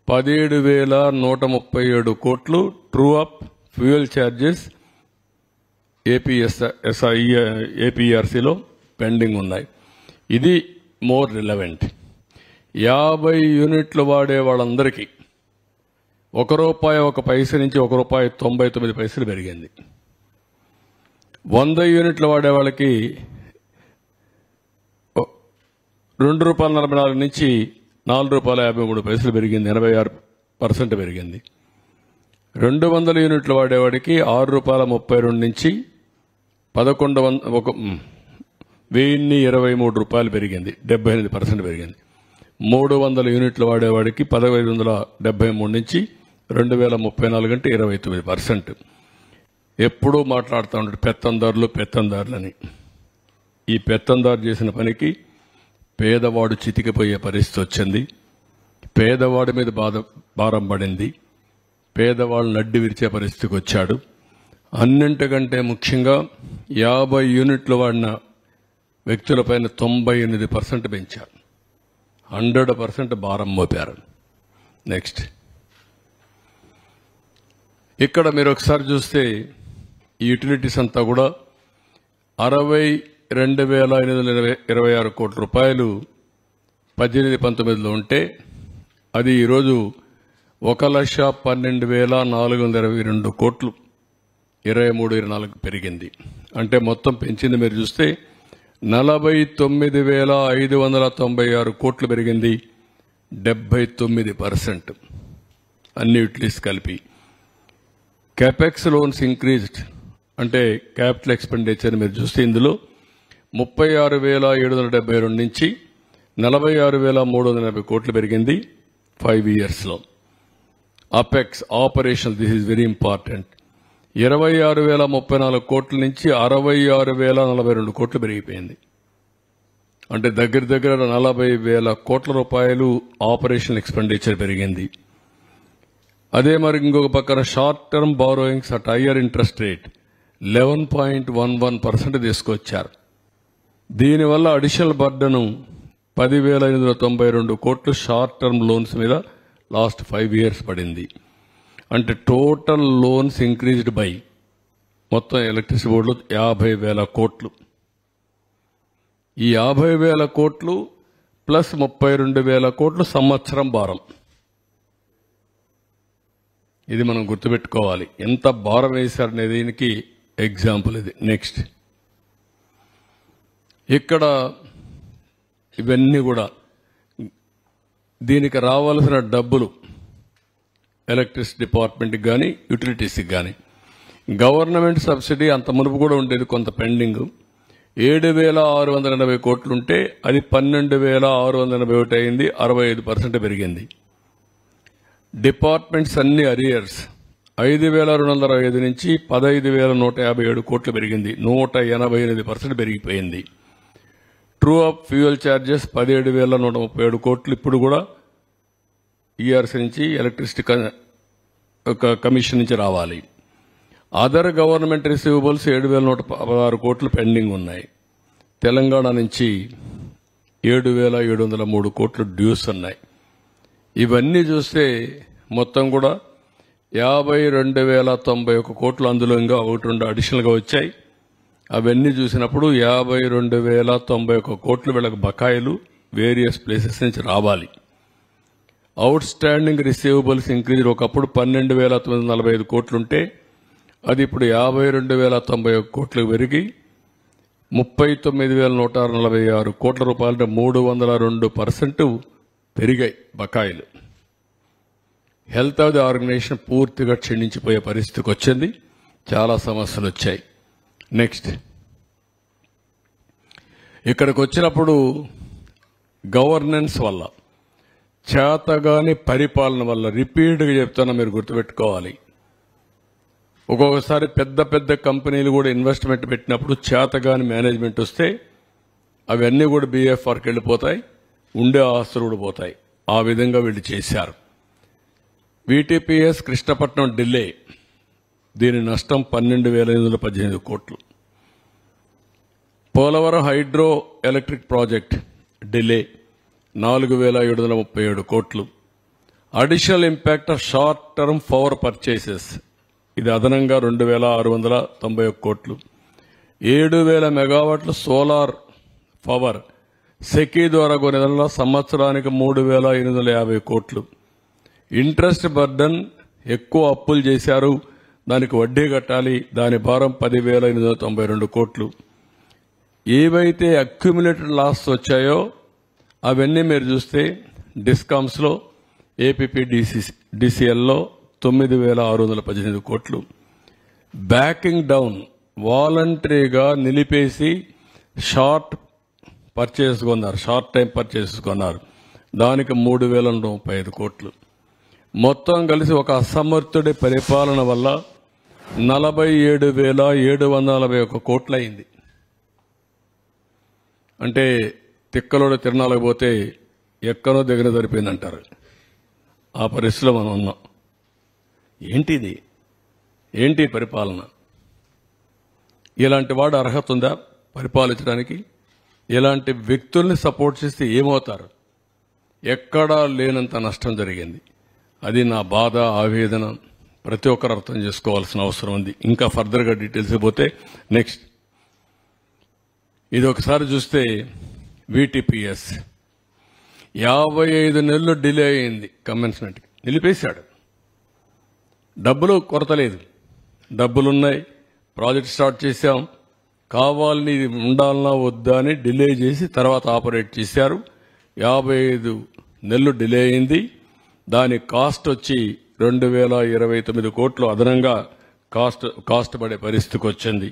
17,137 కోట్లు ట్రూ అప్ ఫ్యూయల్ ఛార్జెస్ ఏపీఆర్సీలో పెండింగ్ ఉన్నాయి. ఇది మోర్ రిలవెంట్. 50 యూనిట్లు వాడే వాళ్ళందరికీ ₹1 నుంచి ₹1.99 పెరిగింది. 100 యూనిట్లు వాడే వాళ్ళకి ₹2.44 నుంచి ₹4.53 పెరిగింది, 86% పెరిగింది. 200 యూనిట్లు వాడేవాడికి ₹6.32 నుంచి ₹1,123 పెరిగింది, 78% పెరిగింది. 300 యూనిట్లు వాడేవాడికి 1,573 నుంచి 2,034 అంటే 29%. ఎప్పుడూ మాట్లాడుతూ ఉంటాడు పెత్తందారులని. ఈ పెత్తందారు చేసిన పనికి పేదవాడు చితికిపోయే పరిస్థితి వచ్చింది. పేదవాడి మీద భారం పడింది. పేదవాళ్ళు నడ్డి విరిచే పరిస్థితికి వచ్చాడు. అన్నింటికంటే ముఖ్యంగా 50 యూనిట్లు వాడిన వ్యక్తులపైన 98% పెంచారు, 100% భారం మోపారు. నెక్స్ట్ ఇక్కడ మీరు ఒకసారి చూస్తే ఈ యూటిలిటీస్ అంతా కూడా 62,826 కోట్ల రూపాయలు 18-19లో ఉంటే అది ఈరోజు 1,12,422 కోట్లు 23-24 పెరిగింది. అంటే మొత్తం పెంచింది మీరు చూస్తే 49,596 కోట్లు పెరిగింది, 79%. అన్ని యూటిలిటీస్ కలిపి. క్యాపెక్స్ లోన్స్ ఇంక్రీజ్డ్ అంటే క్యాపిటల్ ఎక్స్పెండిచర్ మీరు చూస్తే ఇందులో 36,772 నుంచి 46,380 కోట్లు పెరిగింది 5 ఇయర్స్లో. Apex operation, this is very important, 26,034 కోట్ల నుంచి 66,042 కోట్లు పెరిగిపోయింది. అంటే దగ్గర 40,000 కోట్ల రూపాయలు ఆపరేషన్ ఎక్స్పెండిచర్ పెరిగింది. అదే మరి ఇంకొక పక్కన short term borrowings at higher interest rate 11.11% తీసుకొచ్చారు. దీనివల్ల అడిషనల్ బర్డను 10,892 కోట్లు షార్ట్ టర్మ్ లోన్స్ మీద లాస్ట్ 5 ఇయర్స్ పడింది. అంటే టోటల్ లోన్స్ ఇంక్రీజ్డ్ బై మొత్తం ఎలక్ట్రిసిటీ బోర్డులో 50,000 కోట్లు. ఈ 50,000 కోట్లు ప్లస్ 32,000 కోట్లు సంవత్సరం భారం. ఇది మనం గుర్తుపెట్టుకోవాలి. ఎంత భారం వేశారనే దీనికి ఎగ్జాంపుల్ ఇది. నెక్స్ట్, ఇక్కడ ఇవన్నీ కూడా దీనికి రావాల్సిన డబ్బులు ఎలక్ట్రిసిటీ డిపార్ట్మెంట్కి కానీ యూటిలిటీస్కి కానీ గవర్నమెంట్ సబ్సిడీ అంత మునుపు కూడా ఉండేది, కొంత పెండింగ్. 7,680 కోట్లుంటే అది 12,681 అయింది, 65% పెరిగింది. డిపార్ట్మెంట్స్ అన్ని అరియర్స్ 5,205 నుంచి 15,157 కోట్లు పెరిగింది, 188% పెరిగిపోయింది. ట్రూ అప్ ఫ్యూయల్ ఛార్జెస్ 17,137 కోట్లు ఇప్పుడు కూడా ఈఆర్సీ నుంచి ఎలక్ట్రిసిటీ కమిషన్ నుంచి రావాలి. అదర్ గవర్నమెంట్ రిసీవబుల్స్ 7,116 కోట్లు పెండింగ్ ఉన్నాయి. తెలంగాణ నుంచి 7,703 కోట్లు డ్యూస్ ఉన్నాయి. ఇవన్నీ చూస్తే మొత్తం కూడా 52,091 కోట్లు అందులో ఇంకా 1-2 అడిషనల్గా వచ్చాయి. అవన్నీ చూసినప్పుడు 52,091 కోట్లు వీళ్ళకి బకాయిలు వేరియస్ ప్లేసెస్ నుంచి రావాలి. అవుట్ స్టాండింగ్ రిసీవబుల్స్ ఇంక్రీజ్ ఒకప్పుడు 12,945 కోట్లుంటే అది ఇప్పుడు 52,091 కోట్లకు పెరిగి 39,146 కోట్ల రూపాయలు, 302% పెరిగాయి బకాయిలు. హెల్త్ ఆఫ్ ది ఆర్గనైజేషన్ పూర్తిగా క్షీణించిపోయే పరిస్థితికి వచ్చింది. చాలా సమస్యలు వచ్చాయి. నెక్స్ట్, ఇక్కడికి వచ్చినప్పుడు గవర్నెన్స్ వల్ల, చేతగాని పరిపాలన వల్ల, రిపీట్గా చెప్తున్నా మీరు గుర్తుపెట్టుకోవాలి. ఒక్కొక్కసారి పెద్ద పెద్ద కంపెనీలు కూడా ఇన్వెస్ట్మెంట్ పెట్టినప్పుడు చేతగాని మేనేజ్మెంట్ వస్తే అవన్నీ కూడా బీఎఫ్ఆర్కి వెళ్ళిపోతాయి, ఉండే ఆస్తులు కూడా పోతాయి. ఆ విధంగా వీళ్ళు చేశారు. వీటీపీఎస్ కృష్ణపట్నం డిలే, దీని నష్టం 12,518 కోట్లు. Polavaram hydro electric project delay 4,737 కోట్లు. Additional impact of short term power purchases, ఇది అదనంగా 2,691 కోట్లు. 7,000 మెగావాట్ల సోలార్ పవర్ సెకీ ద్వారా కొనేదానిలో సంవత్సరానికి 3,850 కోట్లు. ఇంట్రెస్ట్ బర్డన్, ఎక్కువ అప్పులు చేశారు, దానికి వడ్డీ కట్టాలి, దాని భారం 10,892 కోట్లు. ఏవైతే అక్యుములేటెడ్ లాస్ వచ్చాయో అవన్నీ మీరు చూస్తే డిస్కామ్స్లో, ఏపీపీడీసీఎల్లో 9,618 కోట్లు. బ్యాకింగ్ డౌన్, వాలంటరీగా నిలిపేసి షార్ట్ పర్చేస్ కొన్నారు, షార్ట్ టైం పర్చేసెస్ కొన్నారు, దానికి 3,035 కోట్లు. మొత్తం కలిసి ఒక అసమర్థుడి పరిపాలన వల్ల 47,741 కోట్లు అయింది. అంటే తిక్కలోడు తిరణాలకు పోతే ఎక్కడో దగ్గర సరిపోయిందంటారు. ఆ పరిస్థితిలో మనం ఉన్నాం. ఏంటిది? ఏంటి పరిపాలన? ఇలాంటి వాడు అర్హత ఉందా పరిపాలించడానికి? ఇలాంటి వ్యక్తుల్ని సపోర్ట్ చేస్తే ఏమవుతారు? ఎక్కడా లేనంత నష్టం జరిగింది. అది నా బాధ, ఆవేదన. ప్రతి ఒక్కరు అర్థం చేసుకోవాల్సిన అవసరం ఉంది. ఇంకా ఫర్దర్గా డీటెయిల్స్ పోతే నెక్స్ట్, ఇది ఒకసారి చూస్తే వీటీపీఎస్ 55 నెలలు డిలే అయింది. కమెన్స్మెంట్ నిలిపేశాడు. డబ్బులు కొరత లేదు, డబ్బులున్నాయి, ప్రాజెక్ట్ స్టార్ట్ చేశాం, కావాలని ఇది ఉండాలన్నా వద్దా అని డిలే చేసి తర్వాత ఆపరేట్ చేశారు. 55 నెలలు డిలే అయింది. దాని కాస్ట్ వచ్చి 2,029 కోట్లు అదనంగా కాస్ట్ పడే పరిస్థితికి వచ్చింది.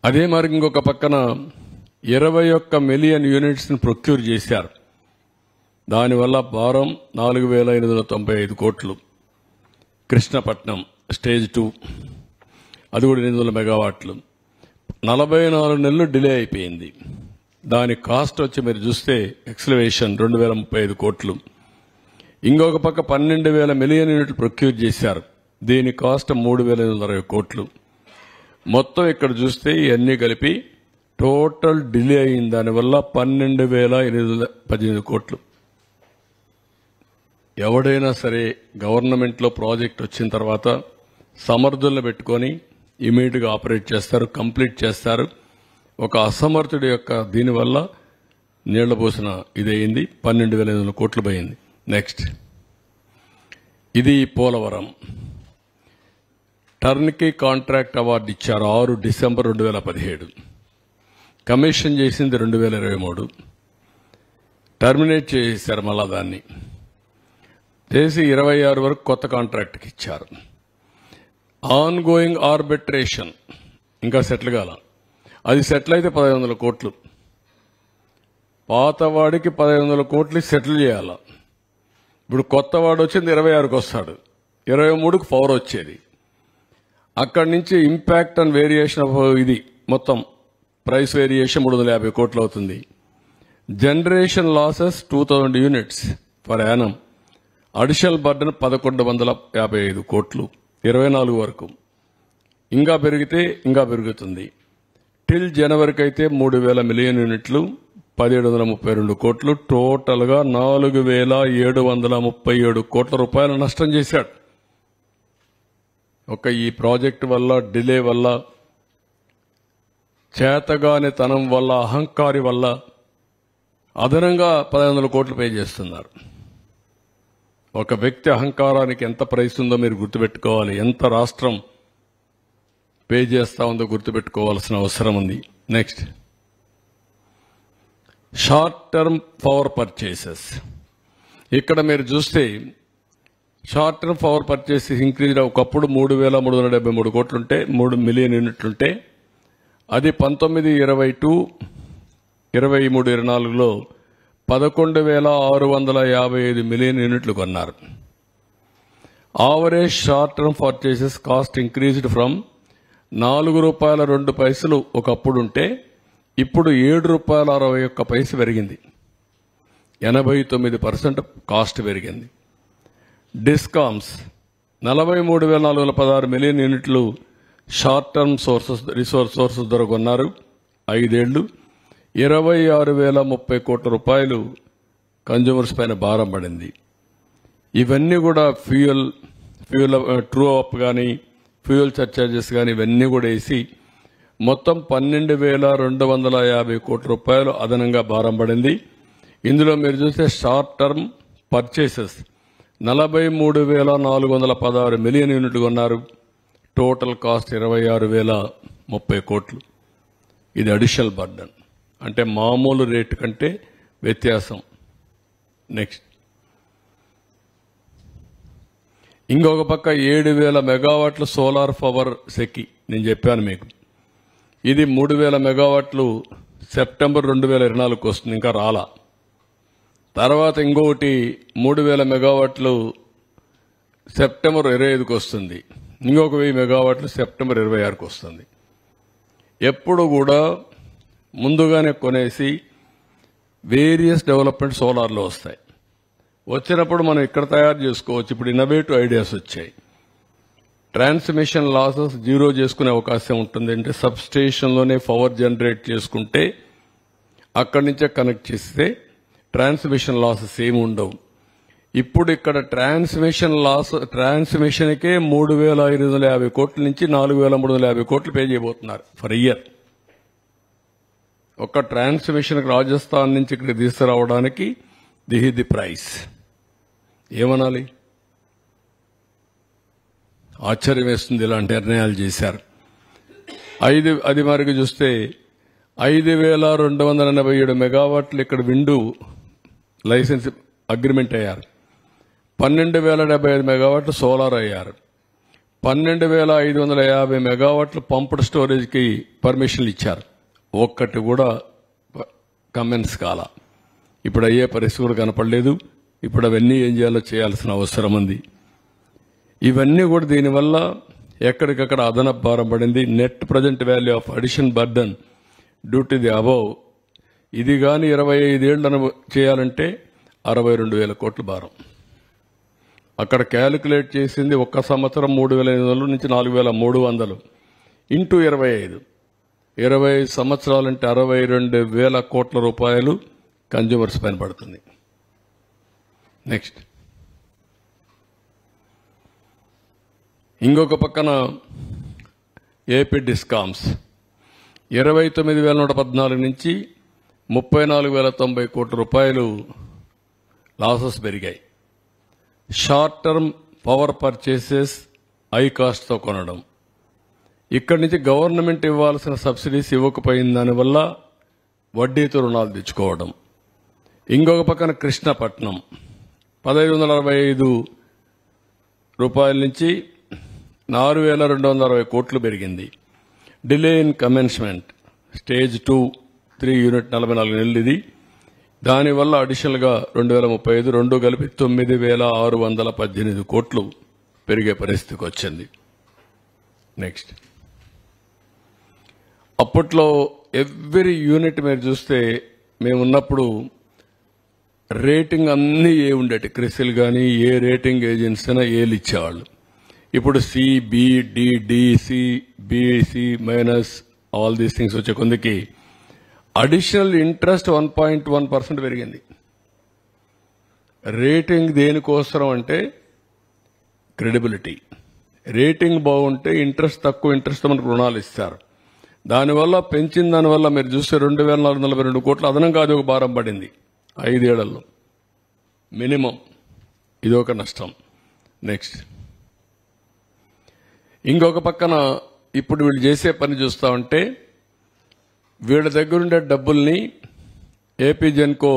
అదే మరి ఇంకొక పక్కన 21 మిలియన్ యూనిట్స్ని ప్రొక్యూర్ చేశారు. దానివల్ల భారం 4,895 కోట్లు. కృష్ణపట్నం స్టేజ్ 2, అది కూడా 800 మెగావాట్లు, 44 నెలలు డిలే అయిపోయింది. దాని కాస్ట్ వచ్చి మీరు చూస్తే ఎక్స్లవేషన్ 2,035 కోట్లు. ఇంకొక పక్క 12,000 మిలియన్ యూనిట్లు ప్రొక్యూర్ చేశారు. దీని కాస్ట్ 3,860 కోట్లు. మొత్తం ఇక్కడ చూస్తే ఇవన్నీ కలిపి టోటల్ డిలే అయిన దానివల్ల 12,818 కోట్లు. ఎవడైనా సరే గవర్నమెంట్లో ప్రాజెక్ట్ వచ్చిన తర్వాత సమర్థులను పెట్టుకొని ఇమీడియట్గా ఆపరేట్ చేస్తారు, కంప్లీట్ చేస్తారు. ఒక అసమర్థుడి యొక్క దీనివల్ల నీళ్ల పోసిన ఇదయింది. 12,500 కోట్లు పోయింది. నెక్స్ట్, ఇది పోలవరం టర్న్కీ కాంట్రాక్ట్ అవార్డు ఇచ్చారు 6 డిసెంబర్ 2017. కమిషన్ చేసింది 2023. టర్మినేట్ చేశారు. మళ్ళా దాన్ని చేసి 26 వరకు కొత్త కాంట్రాక్ట్కి ఇచ్చారు. ఆన్ గోయింగ్ ఆర్బిట్రేషన్ ఇంకా సెటిల్ కాల. అది సెటిల్ అయితే 1,500 కోట్లు. పాతవాడికి 1,500 కోట్లు సెటిల్ చేయాల. ఇప్పుడు కొత్తవాడు వచ్చింది 26కి వస్తాడు. 23కి పవర్ వచ్చేది. అక్కడి నుంచి ఇంపాక్ట్ అండ్ వేరియేషన్ ఆఫ్ ఇది మొత్తం ప్రైస్ వేరియేషన్ 350 కోట్లు అవుతుంది. Generation losses 2,000 units per annum. Additional burden 1,155 కోట్లు 24 వరకు. ఇంకా పెరిగితే ఇంకా పెరుగుతుంది. టిల్ జనవరికి అయితే 3,000 మిలియన్ యూనిట్లు 1,732 కోట్లు. టోటల్ గా 4,737 కోట్ల రూపాయల నష్టం చేశాడు. ఒక ఈ ప్రాజెక్టు వల్ల, డిలే వల్ల, చేతగాని తనం వల్ల, అహంకారి వల్ల అదనంగా 1,500 కోట్లు పే చేస్తున్నారు. ఒక వ్యక్తి అహంకారానికి ఎంత ప్రైస్ ఉందో మీరు గుర్తుపెట్టుకోవాలి. ఎంత రాష్ట్రం పే చేస్తా ఉందో గుర్తుపెట్టుకోవాల్సిన అవసరం ఉంది. Next, short term power purchases. ఇక్కడ మీరు చూస్తే short term power purchases increase. ఒకప్పుడు 3,373 కోట్లుంటే 3 మిలియన్ యూనిట్లుంటే అది 1922, 23, 24లో 11,655 మిలియన్ యూనిట్లు కొన్నారు. Average short term purchases cost increased from ₹4.02 ఒకప్పుడు ఉంటే ఇప్పుడు ₹7.61 పెరిగింది. 89% కాస్ట్ పెరిగింది. డిస్కామ్స్ 43,416 మిలియన్ యూనిట్లు షార్ట్ టర్మ్ సోర్సెస్ ద్వారా కొన్నారు. 5 ఏళ్లు 26,030 కోట్ల రూపాయలు కన్జ్యూమర్స్ పైన భారం పడింది. ఇవన్నీ కూడా ఫ్యూయల్ ట్రూ అప్ కానీ, ఫ్యూయల్ సర్చార్జెస్ కానీ ఇవన్నీ కూడా వేసి మొత్తం 12,250 కోట్ల రూపాయలు అదనంగా భారం పడింది. ఇందులో మీరు చూస్తే షార్ట్ టర్మ్ పర్చేసెస్ 43,416 మిలియన్ యూనిట్లు కొన్నారు. టోటల్ కాస్ట్ 26,030 కోట్లు. ఇది అడిషనల్ బర్డన్ అంటే మామూలు రేటు కంటే వ్యత్యాసం. నెక్స్ట్, ఇంకొక పక్క 7,000 మెగావాట్ల సోలార్ పవర్ సెకి నేను చెప్పాను మీకు. ఇది 3,000 మెగావాట్లు సెప్టెంబర్ 2024కు వస్తుంది, ఇంకా రాలా. తర్వాత ఇంకొకటి 3,000 మెగావాట్లు సెప్టెంబర్ 25కు వస్తుంది. ఇంకొక 1,000 మెగావాట్లు సెప్టెంబర్ 26కు వస్తుంది. ఎప్పుడు కూడా ముందుగానే కొనేసి వేరియస్ డెవలప్మెంట్ సోలార్లో వస్తాయి. వచ్చినప్పుడు మనం ఇక్కడ తయారు చేసుకోవచ్చు. ఇప్పుడు ఇన్నోవేటివ్ ఐడియాస్ వచ్చాయి. ట్రాన్స్మిషన్ లాసెస్ జీరో చేసుకునే అవకాశం ఉంటుంది. అంటే సబ్ స్టేషన్లోనే పవర్ జనరేట్ చేసుకుంటే అక్కడి నుంచే కనెక్ట్ చేస్తే ట్రాన్స్మిషన్ లాసెస్ ఏమి ఉండవు. ఇప్పుడు ఇక్కడ ట్రాన్స్మిషన్కే 3,550 కోట్ల నుంచి 4,350 కోట్లు పే చేయబోతున్నారు ఫర్ ఇయర్. ఒక ట్రాన్స్మిషన్ రాజస్థాన్ నుంచి ఇక్కడ తీసుకురావడానికి దిస్ ఇస్ ది ప్రైస్. ఏమనాలి? ఆశ్చర్యం వేస్తుంది ఇలాంటి నిర్ణయాలు చేశారు. అది మరికి చూస్తే 5,287 మెగావాట్లు ఇక్కడ విండు లైసెన్స్ అగ్రిమెంట్ అయ్యారు. 12,075 మెగావాట్లు సోలార్ అయ్యారు. 12,550 మెగావాట్లు పంప్డ్ స్టోరేజ్కి పర్మిషన్లు ఇచ్చారు. ఒక్కటి కూడా కమెన్స్ కాల. ఇప్పుడు అయ్యే పరిస్థితి కూడా కనపడలేదు. ఇప్పుడు అవన్నీ ఏం చేయాలో చేయాల్సిన అవసరం ఉంది. ఇవన్నీ కూడా దీనివల్ల ఎక్కడికక్కడ అదనపు భారం పడింది. Net present value of addition burden due to the above ఇది కానీ 25 ఏళ్లను చేయాలంటే 62,000 కోట్ల భారం. అక్కడ క్యాలిక్యులేట్ చేసింది ఒక్క సంవత్సరం 3,500 నుంచి 4,300 ఇంటూ 25 సంవత్సరాలంటే 62,000 కోట్ల రూపాయలు కన్జ్యూమర్స్ పైన పడుతుంది. నెక్స్ట్, ఇంకొక పక్కన ఏపీ డిస్కామ్స్ 29,114 నుంచి 34,090 కోట్ల రూపాయలు లాసెస్ పెరిగాయి. Short term power purchases high కాస్ట్తో కొనడం, ఇక్కడి నుంచి గవర్నమెంట్ ఇవ్వాల్సిన సబ్సిడీస్ ఇవ్వకపోయిన దానివల్ల వడ్డీతో రుణాలు తెచ్చుకోవడం. ఇంకొక పక్కన కృష్ణపట్నం 1,565 రూపాయల నుంచి 4,260 కోట్లు పెరిగింది. Delay in commencement stage 2, 3 unit 44 నెలలు ఇది. దానివల్ల అడిషనల్ గా 2035 రెండు కలిపి 9,618 కోట్లు పెరిగే పరిస్థితికి వచ్చింది. నెక్స్ట్, అప్పట్లో ఎవ్రీ యూనిట్ మీరు చూస్తే మేమున్నప్పుడు రేటింగ్ అన్నీ ఏ ఉండేటి, క్రిసిల్ కానీ ఏ రేటింగ్ ఏజెన్సీ అయినా ఏలు ఇచ్చేవాళ్ళు. ఇప్పుడు C, B, D, D, C, BC minus all these things వచ్చే కొందికి అడిషనల్ ఇంట్రెస్ట్ 1.1% పెరిగింది. రేటింగ్ దేనికోసం అంటే క్రెడిబిలిటీ. రేటింగ్ బాగుంటే ఇంట్రెస్ట్ తక్కువ ఇంట్రెస్ట్ మనకు రుణాలు ఇస్తారు. దానివల్ల పెంచిన దానివల్ల మీరు చూస్తే 2,442 కోట్లు అదనంగా అది ఒక భారం పడింది 5 ఏళ్లలో మినిమం. ఇది ఒక నష్టం. నెక్స్ట్, ఇంకొక పక్కన ఇప్పుడు వీళ్ళు చేసే పని చూస్తా ఉంటే వీళ్ళ దగ్గరుండే డబ్బుల్ని ఏపీ జెన్కో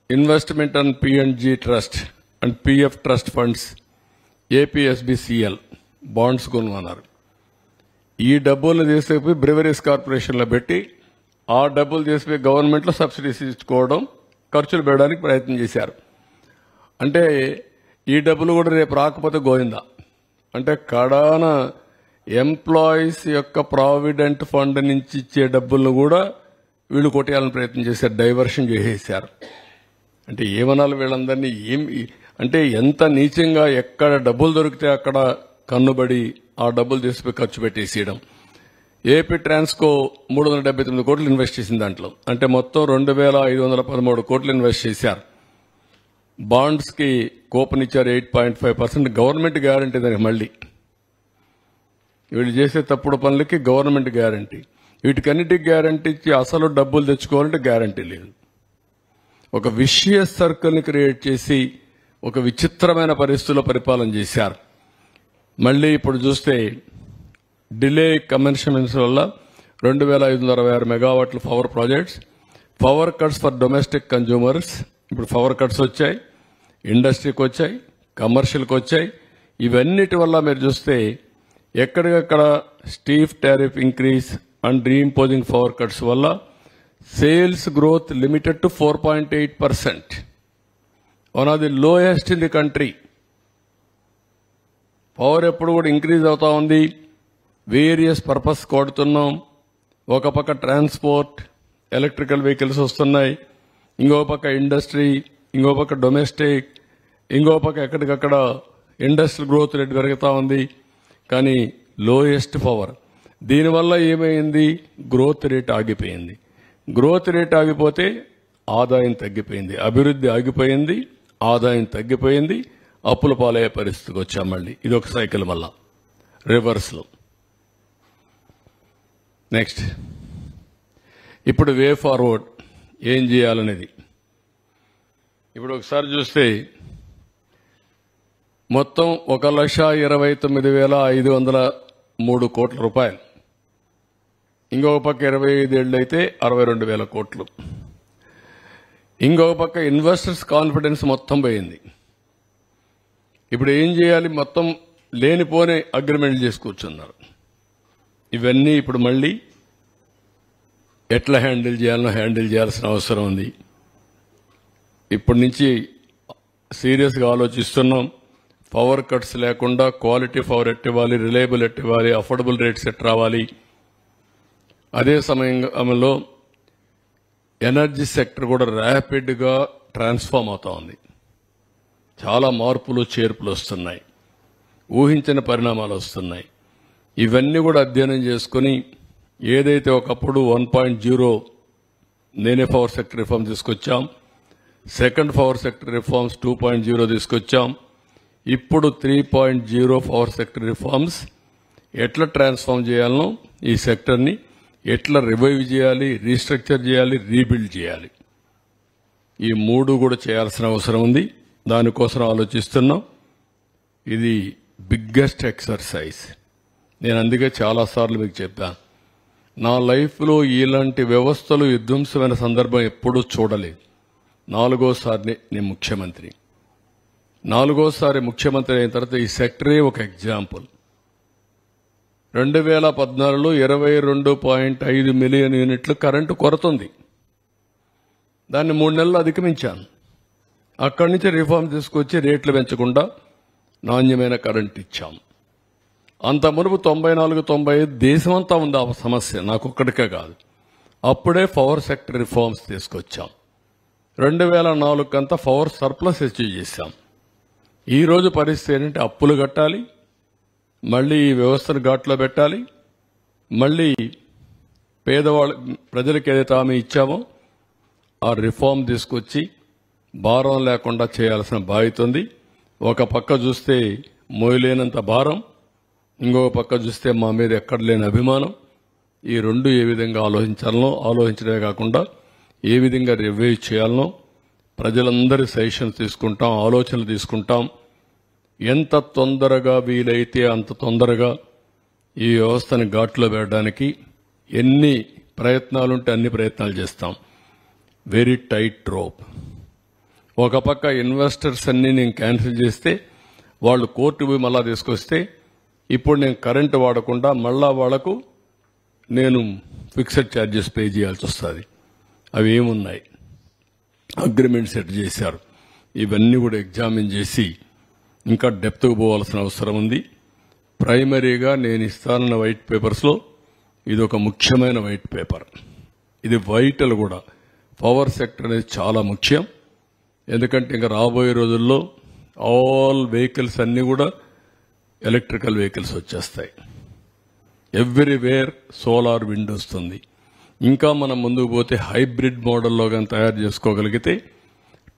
ఇన్వెస్ట్మెంట్ అండ్ పిఎండ్జీ trust and PF trust funds APSBCL bonds కొనుగొన్నారు. ఈ డబ్బులను తీసుకుపోయి బ్రివరీస్ కార్పొరేషన్లో పెట్టి ఆ డబ్బులు తీసుకుపోయి గవర్నమెంట్లో సబ్సిడీస్ ఇచ్చుకోవడం, ఖర్చులు పెట్టడానికి ప్రయత్నం చేశారు. అంటే ఈ డబ్బులు కూడా రేపు రాకపోతే గోవిందా. అంటే కడాన ఎంప్లాయీస్ యొక్క ప్రావిడెంట్ ఫండ్ నుంచి ఇచ్చే డబ్బులను కూడా వీళ్ళు కొట్టేయాలని ప్రయత్నం చేశారు, డైవర్షన్ చేసేశారు. అంటే ఏమనాలి వీళ్ళందరినీ, అంటే ఎంత నీచంగా ఎక్కడ డబ్బులు దొరికితే అక్కడ కన్నుబడి ఆ డబ్బులు తీసుకుపోయి ఖర్చు పెట్టేసేయడం. ఏపీ ట్రాన్స్కో 379 కోట్లు ఇన్వెస్ట్ చేసింది దాంట్లో. అంటే మొత్తం 2,513 కోట్లు ఇన్వెస్ట్ చేశారు. బాండ్స్ కి కూపన్ ఇచ్చారు 8.5%. గవర్నమెంట్ గ్యారంటీ దానికి. మళ్ళీ వీళ్ళు చేసే తప్పుడు పనులకి గవర్నమెంట్ గ్యారంటీ. వీటికన్నిటికి గ్యారంటీ ఇచ్చి అసలు డబ్బులు తెచ్చుకోవాలంటే గ్యారంటీ లేదు. ఒక విషియస్ సర్కిల్ ని క్రియేట్ చేసి ఒక విచిత్రమైన పరిస్థితుల్లో పరిపాలన చేశారు. మళ్ళీ ఇప్పుడు చూస్తే డిలే కమెన్స్మెంట్స్ వల్ల 2,566 మెగావాట్ల power projects, power cuts for domestic consumers. ఇప్పుడు పవర్ కట్స్ వచ్చాయి, ఇండస్ట్రీకి వచ్చాయి, కమర్షియల్కి వచ్చాయి. ఇవన్నిటి వల్ల మీరు చూస్తే ఎక్కడికక్కడ steep tariff increase and reimposing power cuts వల్ల sales growth limited to 4.8%, one of the lowest in the country. Power ఎప్పుడు కూడా ఇంక్రీజ్ అవుతా ఉంది. వేరియస్ పర్పస్ కొడుతున్నాం. ఒక పక్క ట్రాన్స్పోర్ట్, ఎలక్ట్రికల్ వెహికల్స్ వస్తున్నాయి, ఇంకో పక్క ఇండస్ట్రీ, ఇంకో పక్క డొమెస్టిక్, ఇంకో పక్క ఎక్కడికక్కడ ఇండస్ట్రియల్ గ్రోత్ రేట్ పెరుగుతా ఉంది. కానీ లోయెస్ట్ పవర్. దీనివల్ల ఏమైంది? గ్రోత్ రేట్ ఆగిపోయింది. గ్రోత్ రేట్ ఆగిపోతే ఆదాయం తగ్గిపోయింది, అభివృద్ధి ఆగిపోయింది, ఆదాయం తగ్గిపోయింది, అప్పుల పాలయ్యే పరిస్థితికి వచ్చాం. మళ్ళీ ఇదొక సైకిల్ మళ్ళా రివర్స్లో. నెక్స్ట్, ఇప్పుడు వే ఫార్వర్డ్ ఏం చేయాలనేది. ఇప్పుడు ఒకసారి చూస్తే మొత్తం 1,29,503 కోట్ల రూపాయలు. ఇంకొక పక్క 25 ఏళ్ళు అయితే 62,000 కోట్లు. ఇంకొక పక్క ఇన్వెస్టర్స్ కాన్ఫిడెన్స్ మొత్తం పోయింది. ఇప్పుడు ఏం చేయాలి? మొత్తం లేనిపోనే అగ్రిమెంట్లు చేసి కూర్చున్నారు. ఇవన్నీ ఇప్పుడు మళ్ళీ ఎట్లా హ్యాండిల్ చేయాల్సిన అవసరం ఉంది. ఇప్పటి నుంచి సీరియస్గా ఆలోచిస్తున్నాం. పవర్ కట్స్ లేకుండా క్వాలిటీ పవర్ ఎట్టివ్వాలి, రిలయబుల్ ఎట్టివ్వాలి, అఫోర్డబుల్ రేట్స్ ఎట్ రావాలి. అదే సమయంలో ఎనర్జీ సెక్టర్ కూడా ర్యాపిడ్గా ట్రాన్స్ఫార్మ్ అవుతా ఉంది. చాలా మార్పులు చేర్పులు వస్తున్నాయి, ఊహించని పరిణామాలు వస్తున్నాయి. ఇవన్నీ కూడా అధ్యయనం చేసుకుని ఏదైతే ఒకప్పుడు 1.0 నేనే పవర్ సెక్టర్ రిఫార్మ్ తీసుకొచ్చాం, సెకండ్ పవర్ సెక్టర్ రిఫార్మ్స్ 2.0 తీసుకొచ్చాం, ఇప్పుడు 3.0 పవర్ సెక్టర్ రిఫార్మ్స్ ఎట్లా ట్రాన్స్ఫార్మ్ చేయాలనో ఈ సెక్టర్ని ఎట్లా రివైవ్ చేయాలి, రీస్ట్రక్చర్ చేయాలి, రీబిల్డ్ చేయాలి. ఈ 3 కూడా చేయాల్సిన అవసరం ఉంది. దానికోసం ఆలోచిస్తున్నాం. ఇది బిగ్గెస్ట్ ఎక్సర్సైజ్. నేను అందుకే చాలాసార్లు మీకు చెప్పాను, నా లైఫ్లో ఇలాంటి వ్యవస్థలు విధ్వంసమైన సందర్భం ఎప్పుడూ చూడలేదు. 4వసారి నేను ముఖ్యమంత్రి. 4వసారి ముఖ్యమంత్రి అయిన తర్వాత ఈ సెక్టరే ఒక ఎగ్జాంపుల్. 2014లో 22.5 మిలియన్ యూనిట్లు కరెంటు కొరత ఉంది. దాన్ని 3 నెలలు అధిగమించాను. అక్కడి నుంచి రిఫార్మ్ తీసుకొచ్చి రేట్లు పెంచకుండా నాణ్యమైన కరెంట్ ఇచ్చాం. అంత మునుపు 94-95 దేశమంతా ఉంది ఆ సమస్య, నాకొక్కడికే కాదు. అప్పుడే పవర్ సెక్టర్ రిఫార్మ్స్ తీసుకొచ్చాం. 2004 కంతా పవర్ సర్ప్లస్ అచీవ్ చేశాం. ఈ రోజు పరిస్థితి ఏంటంటే అప్పులు కట్టాలి, మళ్ళీ ఈ వ్యవస్థను ఘాట్లో పెట్టాలి, మళ్ళీ పేదవాళ్ళ ప్రజలకు ఏదైతే హామీ ఇచ్చామో ఆ రిఫార్మ్ తీసుకొచ్చి భారం లేకుండా చేయాల్సిన బాధ్యత ఉంది. ఒక పక్క చూస్తే మోయలేనంత భారం, ఇంకొక పక్క చూస్తే మా మీద ఎక్కడ లేని అభిమానం. ఈ 2 ఏ విధంగా ఆలోచించాలనో, ఆలోచించడమే కాకుండా ఏ విధంగా రివ్యూ చేయాలనో ప్రజలందరి సజెషన్స్ తీసుకుంటాం, ఆలోచనలు తీసుకుంటాం. ఎంత తొందరగా వీలైతే అంత తొందరగా ఈ వ్యవస్థని ఘాట్లో పెట్టడానికి ఎన్ని ప్రయత్నాలుంటే అన్ని ప్రయత్నాలు చేస్తాం. Very tight rope. ఒక పక్క ఇన్వెస్టర్స్ అన్ని నేను క్యాన్సిల్ చేస్తే వాళ్ళు కోర్టు పోయి మళ్ళా తీసుకొస్తే ఇప్పుడు నేను కరెంటు వాడకుండా మళ్ళా వాళ్లకు నేను ఫిక్స్డ్ ఛార్జెస్ పే చేయాల్సి వస్తుంది. అవి ఏమున్నాయి, అగ్రిమెంట్ సెట్ చేశారు. ఇవన్నీ కూడా ఎగ్జామిన్ చేసి ఇంకా డెప్త్కు పోవాల్సిన అవసరం ఉంది. ప్రైమరీగా నేను ఇస్తానన్న వైట్ పేపర్స్లో ఇది ఒక ముఖ్యమైన వైట్ పేపర్. ఇది వైటల్ కూడా. పవర్ సెక్టర్ అనేది చాలా ముఖ్యం. ఎందుకంటే ఇంకా రాబోయే రోజుల్లో ఆల్ వెహికల్స్ అన్నీ కూడా ఎలక్ట్రికల్ వెహికల్స్ వచ్చేస్తాయి. ఎవ్రీవేర్ సోలార్ విండ్ వస్తుంది. ఇంకా మనం ముందుకు పోతే హైబ్రిడ్ మోడల్లో కానీ తయారు చేసుకోగలిగితే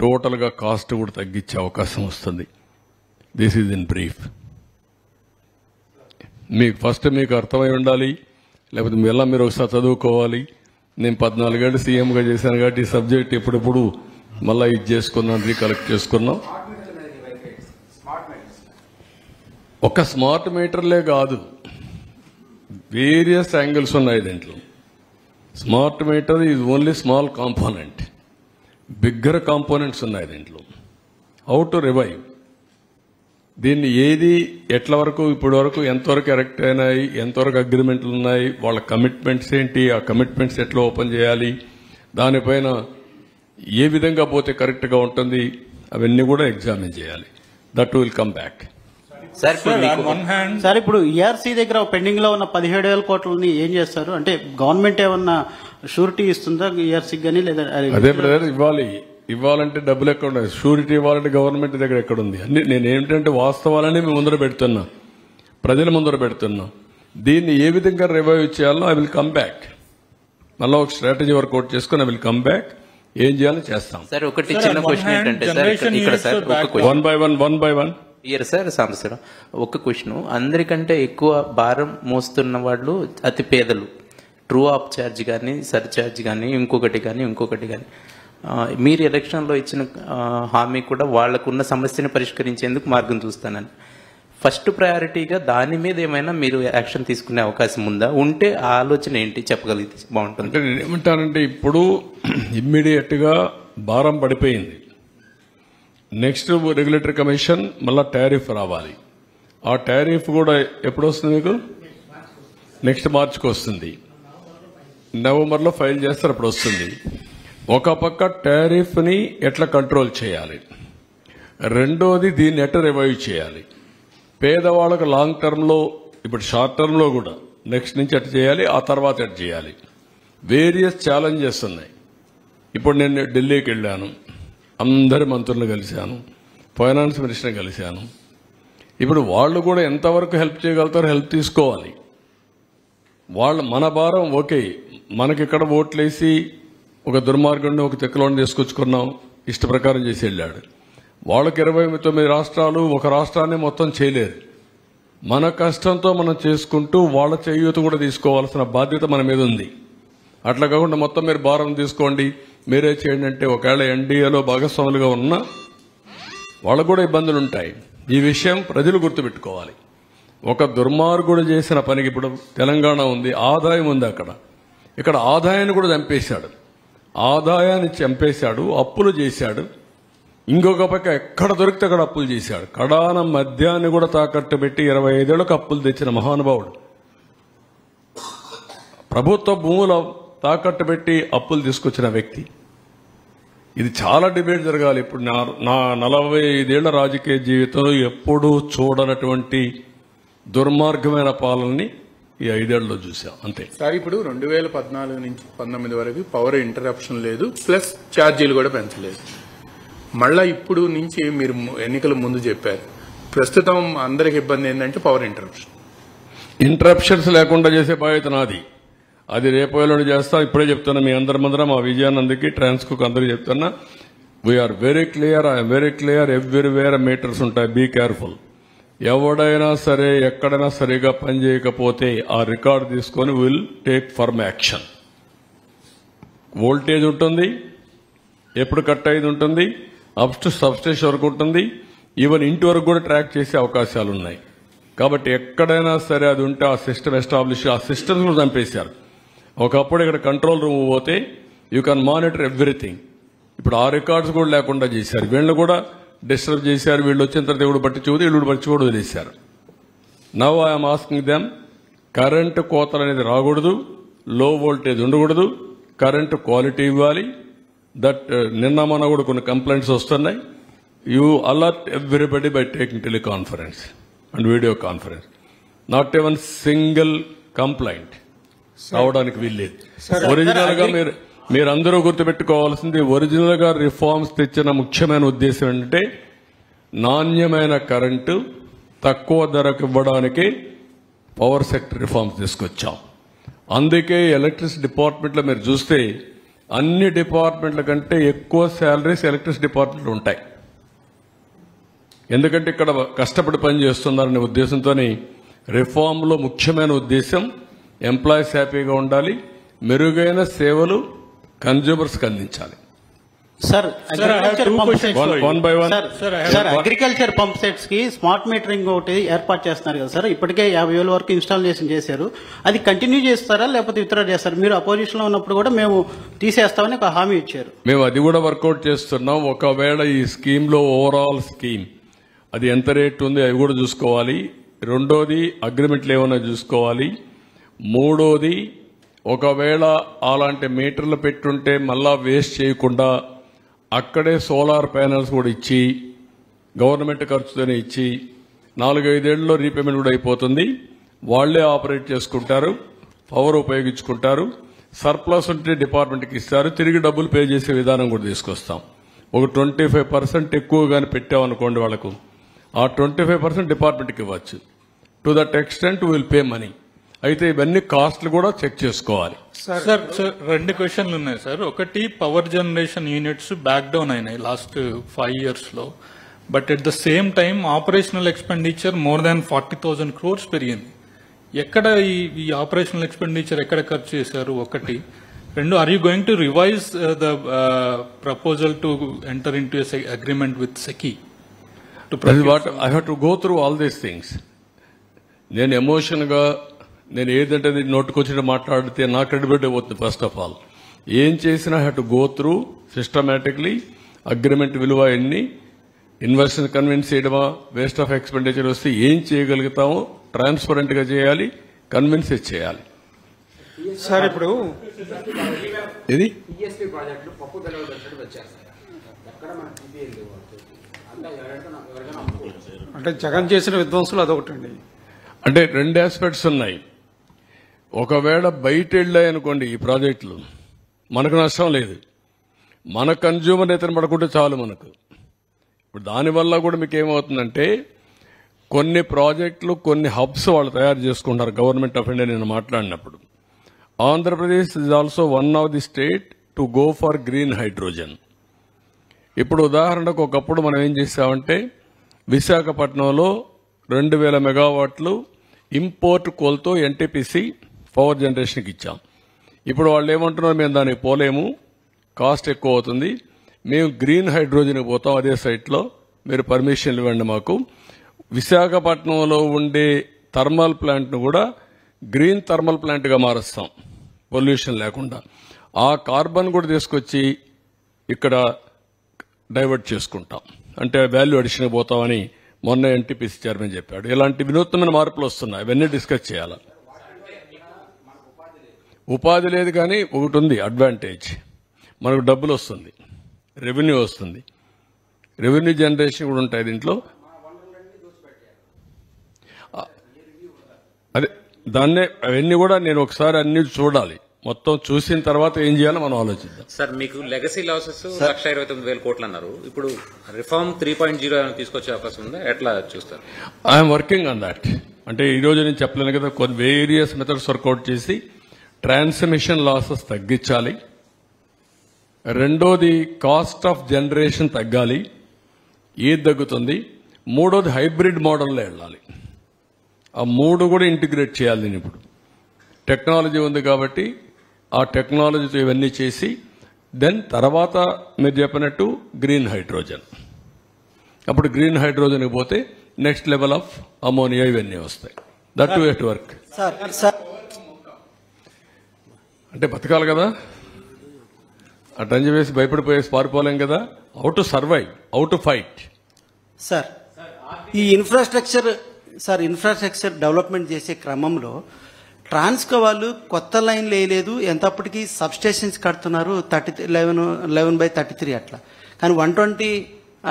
టోటల్గా కాస్ట్ కూడా తగ్గించే అవకాశం వస్తుంది. This is in brief. మీకు ఫస్ట్ మీకు అర్థమై ఉండాలి, లేకపోతే మీరు ఒకసారి చదువుకోవాలి. నేను 14 ఏళ్ళు సీఎంగా చేశాను కాబట్టి ఈ సబ్జెక్ట్ ఎప్పుడెప్పుడు మళ్ళీ ఇది చేసుకున్నాం, రీకలెక్ట్ చేసుకున్నాం. ఒక స్మార్ట్ మీటర్లే కాదు, వేరియస్ యాంగిల్స్ ఉన్నాయి దీంట్లో. Smart meter is only small component, bigger components ఉన్నాయి దీంట్లో. హౌ టు రివైవ్ దీన్ని, ఏది ఎట్ల వరకు ఇప్పటి వరకు ఎంతవరకు ఎరెక్ట్ అయినాయి, ఎంతవరకు అగ్రిమెంట్లు ఉన్నాయి, వాళ్ళ కమిట్మెంట్స్ ఏంటి, ఆ కమిట్మెంట్స్ ఎట్లా ఓపెన్ చేయాలి, దానిపైన ఏ విధంగా పోతే కరెక్ట్గా ఉంటుంది, అవన్నీ కూడా ఎగ్జామిన్ చేయాలి. That will come back. Sir ఇప్పుడు ఈఆర్సీ దగ్గర పెండింగ్ లో ఉన్న 17,000 కోట్లని ఏం చేస్తారు? అంటే గవర్నమెంట్ ఏమన్నా షూరిటీ ఇస్తుందా ఈఆర్సీకి కానీ, లేదా? అదే బ్రదర్, ఇవ్వాలంటే డబ్బులు ఎక్కడ ఉన్నాయి, షూరిటీ ఇవ్వాలంటే గవర్నమెంట్ దగ్గర ఎక్కడుంది? అన్ని నేను ఏంటంటే వాస్తవాలని మేము ముందర పెడుతున్నా, ప్రజల ముందర పెడుతున్నా. దీన్ని ఏ విధంగా రివైవ్ చేయాలో ఐ విల్ కమ్ బ్యాక్. మళ్ళీ ఒక స్ట్రాటజీ వర్కౌట్ చేసుకుని ఐ విల్ కమ్ బ్యాక్. ఏం చేయాలో చేస్తాం. సార్ ఒకటి చిన్న క్వశ్చన్ ఏంటంటే సార్, ఇక్కడ sir one by one year sir Sambasivarao, ఒక క్వశ్చన్. అందరికంటే ఎక్కువ భారం మోస్తున్న వాళ్ళు అతి పేదలు. ట్రూ ఆఫ్ ఛార్జ్ కానీ, సర్ ఛార్జ్ కానీ, ఇంకొకటి కానీ. మీరు ఎలక్షన్లో ఇచ్చిన హామీ కూడా వాళ్లకున్న సమస్యను పరిష్కరించేందుకు మార్గం చూస్తానని. ఫస్ట్ ప్రయారిటీగా దాని మీద ఏమైనా మీరు యాక్షన్ తీసుకునే అవకాశం ఉందా? ఉంటే ఆ ఆలోచన ఏంటి చెప్పగలిగితే బాగుంటుంది. ఏమంటానంటే ఇప్పుడు ఇమ్మీడియట్ గా భారం పడిపోయింది. నెక్స్ట్ రెగ్యులేటరీ కమిషన్ మళ్ళా టారిఫ్ రావాలి. ఆ టారిఫ్ కూడా ఎప్పుడు వస్తుంది మీకు? నెక్స్ట్ మార్చికి వస్తుంది. నవంబర్లో ఫైల్ చేస్తారు, అప్పుడు వస్తుంది. ఒక పక్క టారిఫ్ ని ఎట్లా కంట్రోల్ చేయాలి, రెండోది దీన్ని ఎట్లా రివైవ్ చేయాలి. పేదవాళ్ళకు లాంగ్ టర్మ్ లో, ఇప్పుడు షార్ట్ టర్మ్ లో కూడా నెక్స్ట్ నుంచి ఎట్లా చేయాలి, ఆ తర్వాత ఎట్లా చేయాలి. వేరియస్ ఛాలెంజెస్ ఉన్నాయి. ఇప్పుడు నేను ఢిల్లీకి వెళ్ళాను, అందరి మంత్రులను కలిశాను, ఫైనాన్స్ మినిస్టర్ని కలిశాను. ఇప్పుడు వాళ్ళు కూడా ఎంతవరకు హెల్ప్ చేయగలుగుతారో హెల్ప్ తీసుకోవాలి. వాళ్ళు మన భారం ఓకే, మనకిక్కడ ఓట్లేసి ఒక దుర్మార్గుడిని ఒక తెక్కలోని తీసుకొచ్చుకున్నాం, ఇష్ట ప్రకారం చేసి వెళ్ళాడు. వాళ్ళకి 29 రాష్ట్రాలు, ఒక రాష్ట్రాన్ని మొత్తం చేయలేరు. మన కష్టంతో మనం చేసుకుంటూ వాళ్ళ చేయూత కూడా తీసుకోవాల్సిన బాధ్యత మన మీద ఉంది. అట్లా కాకుండా మొత్తం మీరు భారం తీసుకోండి, మీరే చేయండి అంటే ఒకవేళ ఎన్డీఏలో భాగస్వాములుగా ఉన్నా వాళ్ళకు కూడా ఇబ్బందులు ఉంటాయి. ఈ విషయం ప్రజలు గుర్తుపెట్టుకోవాలి. ఒక దుర్మార్గుడు చేసిన పనికి ఇప్పుడు తెలంగాణ ఉంది, ఆదాయం ఉంది ఇక్కడ ఆదాయాన్ని కూడా చంపేశాడు. ఆదాయాన్ని చంపేశాడు, అప్పులు చేశాడు. ఇంకొక పక్క ఎక్కడ దొరికితే అక్కడ అప్పులు చేశాడు. కడాన మద్యాన్ని కూడా తాకట్టు పెట్టి 25 ఏళ్లకు అప్పులు తెచ్చిన మహానుభావుడు. ప్రభుత్వ భూముల తాకట్టు పెట్టి అప్పులు తీసుకొచ్చిన వ్యక్తి. ఇది చాలా డిబేట్ జరగాలి. ఇప్పుడు నా 45 ఏళ్ల రాజకీయ జీవితంలో ఎప్పుడూ చూడనటువంటి దుర్మార్గమైన పాలనని ఈ 5 ఏళ్లలో చూసాం అంతే. సార్ ఇప్పుడు 2014 నుంచి 19 వరకు పవర్ ఇంటరప్షన్ లేదు, ప్లస్ ఛార్జీలు కూడా పెంచలేదు. మళ్ళా ఇప్పుడు నుంచి మీరు ఎన్నికల ముందు చెప్పారు, ప్రస్తుతం అందరికి ఇబ్బంది ఏంటంటే పవర్ ఇంటరప్షన్స్ లేకుండా చేసే బాధ్యత నాది. అది రేపు చేస్తా. ఇప్పుడే చెప్తున్నా మీ అందరి ముందర, మా విజయానందకి ట్రాన్స్కోకి అందరికీ చెప్తున్నా, we are very clear, I'm very clear. Everywhere meters ఉంటాయి, బీ కేర్ఫుల్. ఎవడైనా సరే ఎక్కడైనా సరిగా పనిచేయకపోతే ఆ రికార్డు తీసుకొని will take firm action. Voltage ఉంటుంది, ఎప్పుడు కట్ అయ్యేది ఉంటుంది, అప్ టు సబ్స్టేషన్ వరకు ఉంటుంది, ఈవెన్ ఇంటి వరకు కూడా ట్రాక్ చేసే అవకాశాలు ఉన్నాయి. కాబట్టి ఎక్కడైనా సరే అది ఉంటే ఆ సిస్టమ్ ఎస్టాబ్లిష్, ఆ సిస్టమ్స్ కూడా చంపేశారు. ఒకప్పుడు ఇక్కడ కంట్రోల్ రూమ్ పోతే యూ కెన్ మానిటర్ ఎవ్రీథింగ్. ఇప్పుడు ఆ రికార్డ్స్ కూడా లేకుండా చేశారు. వీళ్ళు కూడా డిస్టర్బ్ చేశారు. వీళ్ళు వచ్చిన తర్వాత ఎవడు పట్టించుకోదు, వీళ్ళు పట్టించుకోవడం వదిలేశారు. Now I'm asking them, current కోతలు అనేది రాకూడదు, లో వోల్టేజ్ ఉండకూడదు, కరెంటు క్వాలిటీ ఇవ్వాలి. దట్ నిన్న మొన్న కూడా కొన్ని కంప్లైంట్స్ వస్తున్నాయి. You alert everybody by taking teleconference and video conference. Not ఎవన్ single complaint రావడానికి వీల్లేదు. ఒరిజినల్ గా మీరందరూ గుర్తుపెట్టుకోవాల్సింది, ఒరిజినల్ గా రిఫార్మ్స్ తెచ్చిన ముఖ్యమైన ఉద్దేశం ఏంటంటే నాణ్యమైన కరెంటు తక్కువ ధరకు ఇవ్వడానికి పవర్ సెక్టర్ రిఫార్మ్స్ తీసుకొచ్చాం. అందుకే ఎలక్ట్రిసిటీ డిపార్ట్మెంట్లో మీరు చూస్తే అన్ని డిపార్ట్మెంట్ల కంటే ఎక్కువ శాలరీస్ ఎలక్ట్రిసిటీ డిపార్ట్మెంట్లో ఉంటాయి. ఎందుకంటే ఇక్కడ కష్టపడి పనిచేస్తున్నారనే ఉద్దేశంతో రిఫార్మ్లో ముఖ్యమైన ఉద్దేశం ఎంప్లాయీస్ హ్యాపీగా ఉండాలి, మెరుగైన సేవలు కన్జ్యూమర్స్కి అందించాలి. సార్ అగ్రికల్చర్ పంప్ సెట్స్ కి స్మార్ట్ మీటరింగ్ ఒకటి ఏర్పాటు చేస్తున్నారు కదా సార్, ఇప్పటికే 50,000 వరకు ఇన్స్టాలేషన్ చేశారు. అది కంటిన్యూ చేస్తారా లేకపోతే విత్డ్రా చేస్తారా? మీరు అపోజిషన్ లో ఉన్నప్పుడు కూడా మేము తీసేస్తామని ఒక హామీ ఇచ్చారు. మేము అది కూడా వర్కౌట్ చేస్తున్నాం. ఒకవేళ ఈ స్కీమ్ లో ఓవరాల్ స్కీమ్ అది ఎంత రేట్ ఉంది అవి కూడా చూసుకోవాలి. రెండోది అగ్రిమెంట్లు ఏమైనా చూసుకోవాలి. మూడోది ఒకవేళ అలాంటి మీటర్లు పెట్టుంటే మళ్ళా వేస్ట్ చేయకుండా అక్కడే సోలార్ ప్యానెల్స్ కూడా ఇచ్చి గవర్నమెంట్ ఖర్చుతోనే ఇచ్చి 4-5 ఏళ్లలో రీపేమెంట్ కూడా అయిపోతుంది. వాళ్లే ఆపరేట్ చేసుకుంటారు, పవర్ ఉపయోగించుకుంటారు. సర్ప్లస్ ఉంటే డిపార్ట్మెంట్కి ఇస్తారు, తిరిగి డబ్బులు పే చేసే విధానం కూడా తీసుకొస్తాం. ఒక 25% ఎక్కువగానే పెట్టామనుకోండి వాళ్లకు, ఆ 25% డిపార్ట్మెంట్కి ఇవ్వచ్చు. To that extent will pay money. అయితే ఇవన్నీ కాస్ట్లు కూడా చెక్ చేసుకోవాలి. సార్ 2 క్వశ్చన్లు ఉన్నాయి సార్. ఒకటి, power generation units back down అయినాయి లాస్ట్ 5 years లో, but at the same time operational expenditure more than 40,000 crores పెరిగింది. ఎక్కడ ఈ ఆపరేషనల్ ఎక్స్పెండిచర్ ఎక్కడ ఖర్చు చేశారు? ఒకటి. 2, are you going to revise the proposal to enter in to agreement with SECI? I have to go through all these things. నేను emotion గా నేను ఏదంటే నోటుకొచ్చిన మాట్లాడితే నా క్రెడిబిలిటీ పోతుంది. ఫస్ట్ ఆఫ్ ఆల్ ఏం చేసినా have to go through systematically. Agreement విలువ ఎన్ని, ఇన్వెస్టర్ కన్విన్స్ చేయడమా, వేస్ట్ ఆఫ్ ఎక్స్పెండిచర్ వస్తే ఏం చేయగలుగుతామో ట్రాన్స్పరెంట్ గా చేయాలి, కన్విన్స్ చేయాలి. సార్ ఇప్పుడు ఇది అంటే జగన్ చేసిన విధ్వంసులు అదొకటండి. అంటే 2 ఆస్పెక్ట్స్ ఉన్నాయి. ఒకవేళ బయట వెళ్ళాయనుకోండి ఈ ప్రాజెక్టులు, మనకు నష్టం లేదు. మన కన్జ్యూమర్ అయితే పడుకుంటే చాలు మనకు. ఇప్పుడు దానివల్ల కూడా మీకు ఏమవుతుందంటే కొన్ని ప్రాజెక్టులు, కొన్ని హబ్స్ వాళ్ళు తయారు చేసుకుంటారు. గవర్నమెంట్ ఆఫ్ ఇండియా నేను మాట్లాడినప్పుడు Andhra Pradesh is also one of the state to go for green hydrogen. ఇప్పుడు ఉదాహరణకు ఒకప్పుడు మనం ఏం చేసామంటే విశాఖపట్నంలో 2,000 మెగావాట్లు ఇంపోర్ట్ కోల్తో ఎన్టీపీసీ పవర్ జనరేషన్కి ఇచ్చాం. ఇప్పుడు వాళ్ళు ఏమంటున్నారు, మేము దానికి పోలేము, కాస్ట్ ఎక్కువ అవుతుంది, మేము గ్రీన్ హైడ్రోజన్కి పోతాం అదే సైట్లో, మీరు పర్మిషన్లు ఇవ్వండి మాకు. విశాఖపట్నంలో ఉండే థర్మల్ ప్లాంట్ను కూడా గ్రీన్ థర్మల్ ప్లాంట్గా మారుస్తాం పొల్యూషన్ లేకుండా. ఆ కార్బన్ కూడా తీసుకొచ్చి ఇక్కడ డైవర్ట్ చేసుకుంటాం, అంటే వాల్యూ అడిషన్ పోతామని మొన్న ఎన్టీపీసీ చైర్మన్ చెప్పాడు. ఇలాంటి వినూత్నమైన మార్పులు వస్తున్నాయి, అవన్నీ డిస్కస్ చేయాలి. ఉపాధి లేదు కానీ ఒకటి ఉంది అడ్వాంటేజ్, మనకు డబ్బులు వస్తుంది, రెవెన్యూ వస్తుంది, రెవెన్యూ జనరేషన్ కూడా ఉంటాయి దీంట్లో. అదే దాన్నే అవన్నీ కూడా నేను ఒకసారి అన్ని చూడాలి, మొత్తం చూసిన తర్వాత ఏం చేయాలో మనం ఆలోచిద్దాం. సార్, మీకు లెగసీ లాసెస్ 1,29,000 కోట్లు అన్నారు. ఇప్పుడు రిఫార్మ్ 3.0 తీసుకొచ్చే అవకాశం ఉందా? ఎట్లా చూస్తారు? I'm working on that. అంటే ఈ రోజు నేను చెప్పలేను కదా, కొన్ని వేరియస్ మెథడ్స్ వర్కౌట్ చేసి ట్రాన్స్మిషన్ లాసెస్ తగ్గించాలి. రెండోది కాస్ట్ ఆఫ్ జనరేషన్ తగ్గాలి, ఏది తగ్గుతుంది. మూడోది హైబ్రిడ్ మోడల్లో వెళ్ళాలి. ఆ మూడు కూడా ఇంటిగ్రేట్ చేయాలి. నేను ఇప్పుడు టెక్నాలజీ ఉంది కాబట్టి ఆ టెక్నాలజీతో ఇవన్నీ చేసి దెన్ తర్వాత మీరు చెప్పినట్టు గ్రీన్ హైడ్రోజన్, అప్పుడు గ్రీన్ హైడ్రోజన్కి పోతే నెక్స్ట్ లెవెల్ ఆఫ్ అమోనియా ఇవన్నీ వస్తాయి. That to at work. అంటే బతకాలి కదా, అటంజ వేసి భయపడిపోయేసి పారిపోలేం కదా. How to survive, how to fight. Sir, ఈ ఇన్ఫ్రాస్ట్రక్చర్ డెవలప్మెంట్ చేసే క్రమంలో ట్రాన్స్కో వాళ్ళు కొత్త లైన్లు వేయలేదు, ఎంతప్పటికీ సబ్ స్టేషన్స్ కడుతున్నారు 11/33 అట్లా. కానీ 120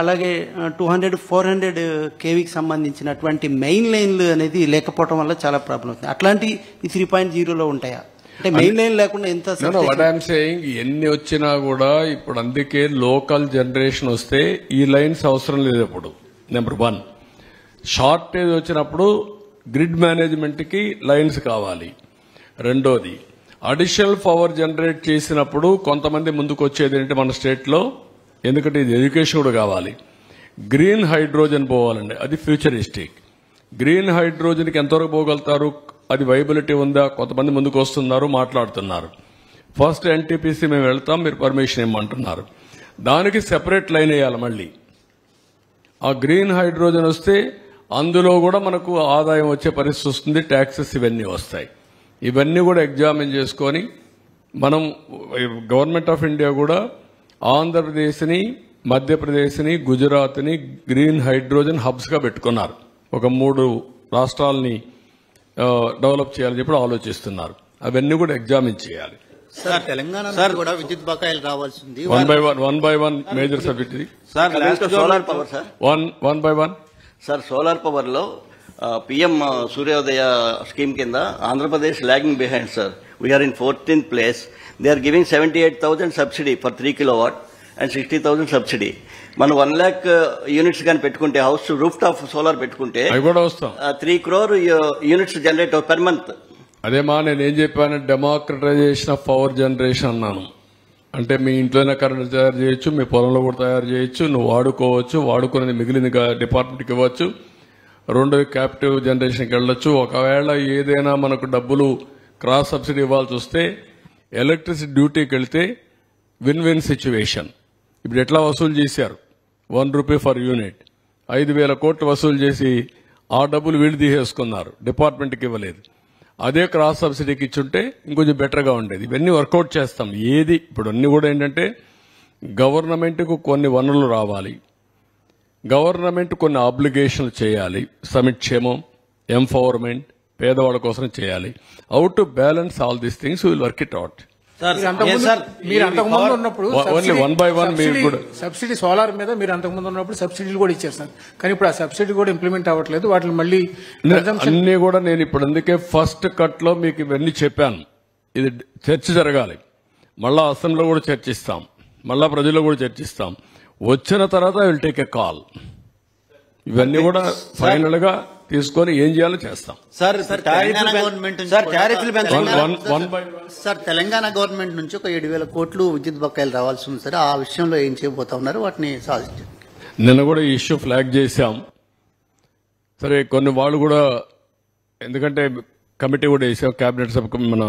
అలాగే 200, 400 కేవీకి సంబంధించినటువంటి మెయిన్ లైన్లు అనేది లేకపోవడం వల్ల చాలా ప్రాబ్లం అవుతుంది. అట్లాంటి ఈ 3.0లో ఉంటాయా? అంటే మెయిన్ లైన్ లేకుండా ఎంత? వాట్ ఐఎమ్ సేయింగ్, ఎన్ని వచ్చినా కూడా ఇప్పుడు అందుకే లోకల్ జనరేషన్ వస్తే ఈ లైన్స్ అవసరం లేదు. ఇప్పుడు నెంబర్ 1 షార్టేజ్ వచ్చినప్పుడు గ్రిడ్ మేనేజ్మెంట్ కి లైన్స్ కావాలి. రెండోది అడిషనల్ పవర్ జనరేట్ చేసినప్పుడు కొంతమంది ముందుకు వచ్చేది ఏంటి మన స్టేట్ లో, ఎందుకంటే ఇది ఎడ్యుకేషన్ కూడా కావాలి. గ్రీన్ హైడ్రోజన్ పోవాలండి, అది ఫ్యూచరిస్టిక్. గ్రీన్ హైడ్రోజన్ కి ఎంతవరకు పోగలుగుతారు, అది వైబిలిటీ ఉందా, కొంతమంది ముందుకు వస్తున్నారు, మాట్లాడుతున్నారు. ఫస్ట్ ఎన్టీపీసీ మేము వెళ్తాం, మీరు పర్మిషన్ ఇవ్వమంటున్నారు. దానికి సెపరేట్ లైన్ వేయాలి. మళ్ళీ ఆ గ్రీన్ హైడ్రోజన్ వస్తే అందులో కూడా మనకు ఆదాయం వచ్చే పరిస్థితి వస్తుంది, ట్యాక్సెస్ ఇవన్నీ వస్తాయి. ఇవన్నీ కూడా ఎగ్జామిన్ చేసుకొని మనం గవర్నమెంట్ ఆఫ్ ఇండియా కూడా ఆంధ్రప్రదేశ్ని, మధ్యప్రదేశ్ని, గుజరాత్ని గ్రీన్ హైడ్రోజన్ హబ్స్గా పెట్టుకున్నారు. ఒక 3 రాష్ట్రాలని డెవలప్ చేయాలని చెప్పి ఆలోచిస్తున్నారు. అవన్నీ కూడా ఎగ్జామిన్ చేయాలి. సార్, తెలంగాణ కూడా విద్యుత్ బకాయిలు రావాల్సింది. One by one major subject ఇది. Sir, solar power sir, one by one. Sir, solar power లో పిఎం సూర్యోదయ స్కీమ్ కింద Andhra Pradesh lagging behind sir. We are 14th place. They are giving 78,000 subsidy for 3 kilowatt and 60,000 subsidy. మనం 1 lakh units కానీ పెట్టుకుంటే, house roof top solar పెట్టుకుంటే 3 crore units generate per month. అదేమా నేనేం చెప్పాను, democratisation of power generation అన్నాను. అంటే మీ ఇంట్లోనే కరెంట్ తయారు చేయొచ్చు, మీ పొలంలో కూడా తయారు చేయొచ్చు, నువ్వు వాడుకోవచ్చు, వాడుకునేది మిగిలింది డిపార్ట్మెంట్కి ఇవ్వచ్చు. రెండోది క్యాపిటివ్ జనరేషన్కి వెళ్ళొచ్చు. ఒకవేళ ఏదైనా మనకు డబ్బులు క్రాస్ సబ్సిడీ ఇవ్వాల్సి వస్తే ఎలక్ట్రిసిటీ డ్యూటీకి వెళ్తే విన్ విన్ సిచ్యువేషన్. ఇప్పుడు ఎట్లా వసూలు చేశారు, 1 రూపీ ఫర్ యూనిట్, 5,000 కోట్లు వసూలు చేసి ఆ డబ్బులు వీళ్ళు తీసేసుకున్నారు, డిపార్ట్మెంట్కి ఇవ్వలేదు. అదే క్రాస్ సబ్సిడీకి ఇచ్చుంటే ఇంకొంచెం బెటర్గా ఉండేది. ఇవన్నీ వర్కౌట్ చేస్తాం. ఏది ఇప్పుడు అన్ని కూడా ఏంటంటే గవర్నమెంట్కు కొన్ని వనరులు రావాలి, గవర్నమెంట్ కొన్ని ఆబ్లిగేషన్లు చేయాలి, సంక్షేమం, ఎంపవర్మెంట్, పేదవాళ్ళ కోసం చేయాలి. How to balance all these things will work it out. మీరు అంతకుముందు ఉన్నప్పుడు ఓన్లీ 1 by 1 మీరు కూడా సబ్సిడీ సోలార్ మీద మీరు అంతకుముందు ఉన్నప్పుడు సబ్సిడీలు కూడా ఇచ్చారు సార్. కానీ ఇప్పుడు ఆ సబ్సిడీ కూడా ఇంప్లిమెంట్ అవ్వట్లేదు. వాటిని మళ్ళీ అన్ని కూడా నేను ఇప్పుడు అందుకే ఫస్ట్ కట్ లో మీకు ఇవన్నీ చెప్పాను. ఇది చర్చ జరగాలి, మళ్ళా అసెంబ్లీలో కూడా చర్చిస్తాం, మళ్ళా ప్రజల్లో కూడా చర్చిస్తాం. వచ్చిన తర్వాత విల్ టేక్ ఎ కాల్. ఇవన్నీ కూడా ఫైనల్ గా తీసుకొని ఏం చేయాలో చేస్తాం. సార్, తెలంగాణ గవర్నమెంట్ నుంచి ఒక 7,000 కోట్లు విద్యుత్ బకాయిలు రావాల్సి ఉంది సార్. ఆ విషయంలో ఏం చేయబోతా ఉన్నారు, వాటిని సాధించారు. నిన్న కూడా ఈ ఇష్యూ ఫ్లాగ్ చేశాం. సరే కొన్ని వాళ్ళు కూడా ఎందుకంటే కమిటీ కూడా వేసాం, కేబినెట్ సబ్ మన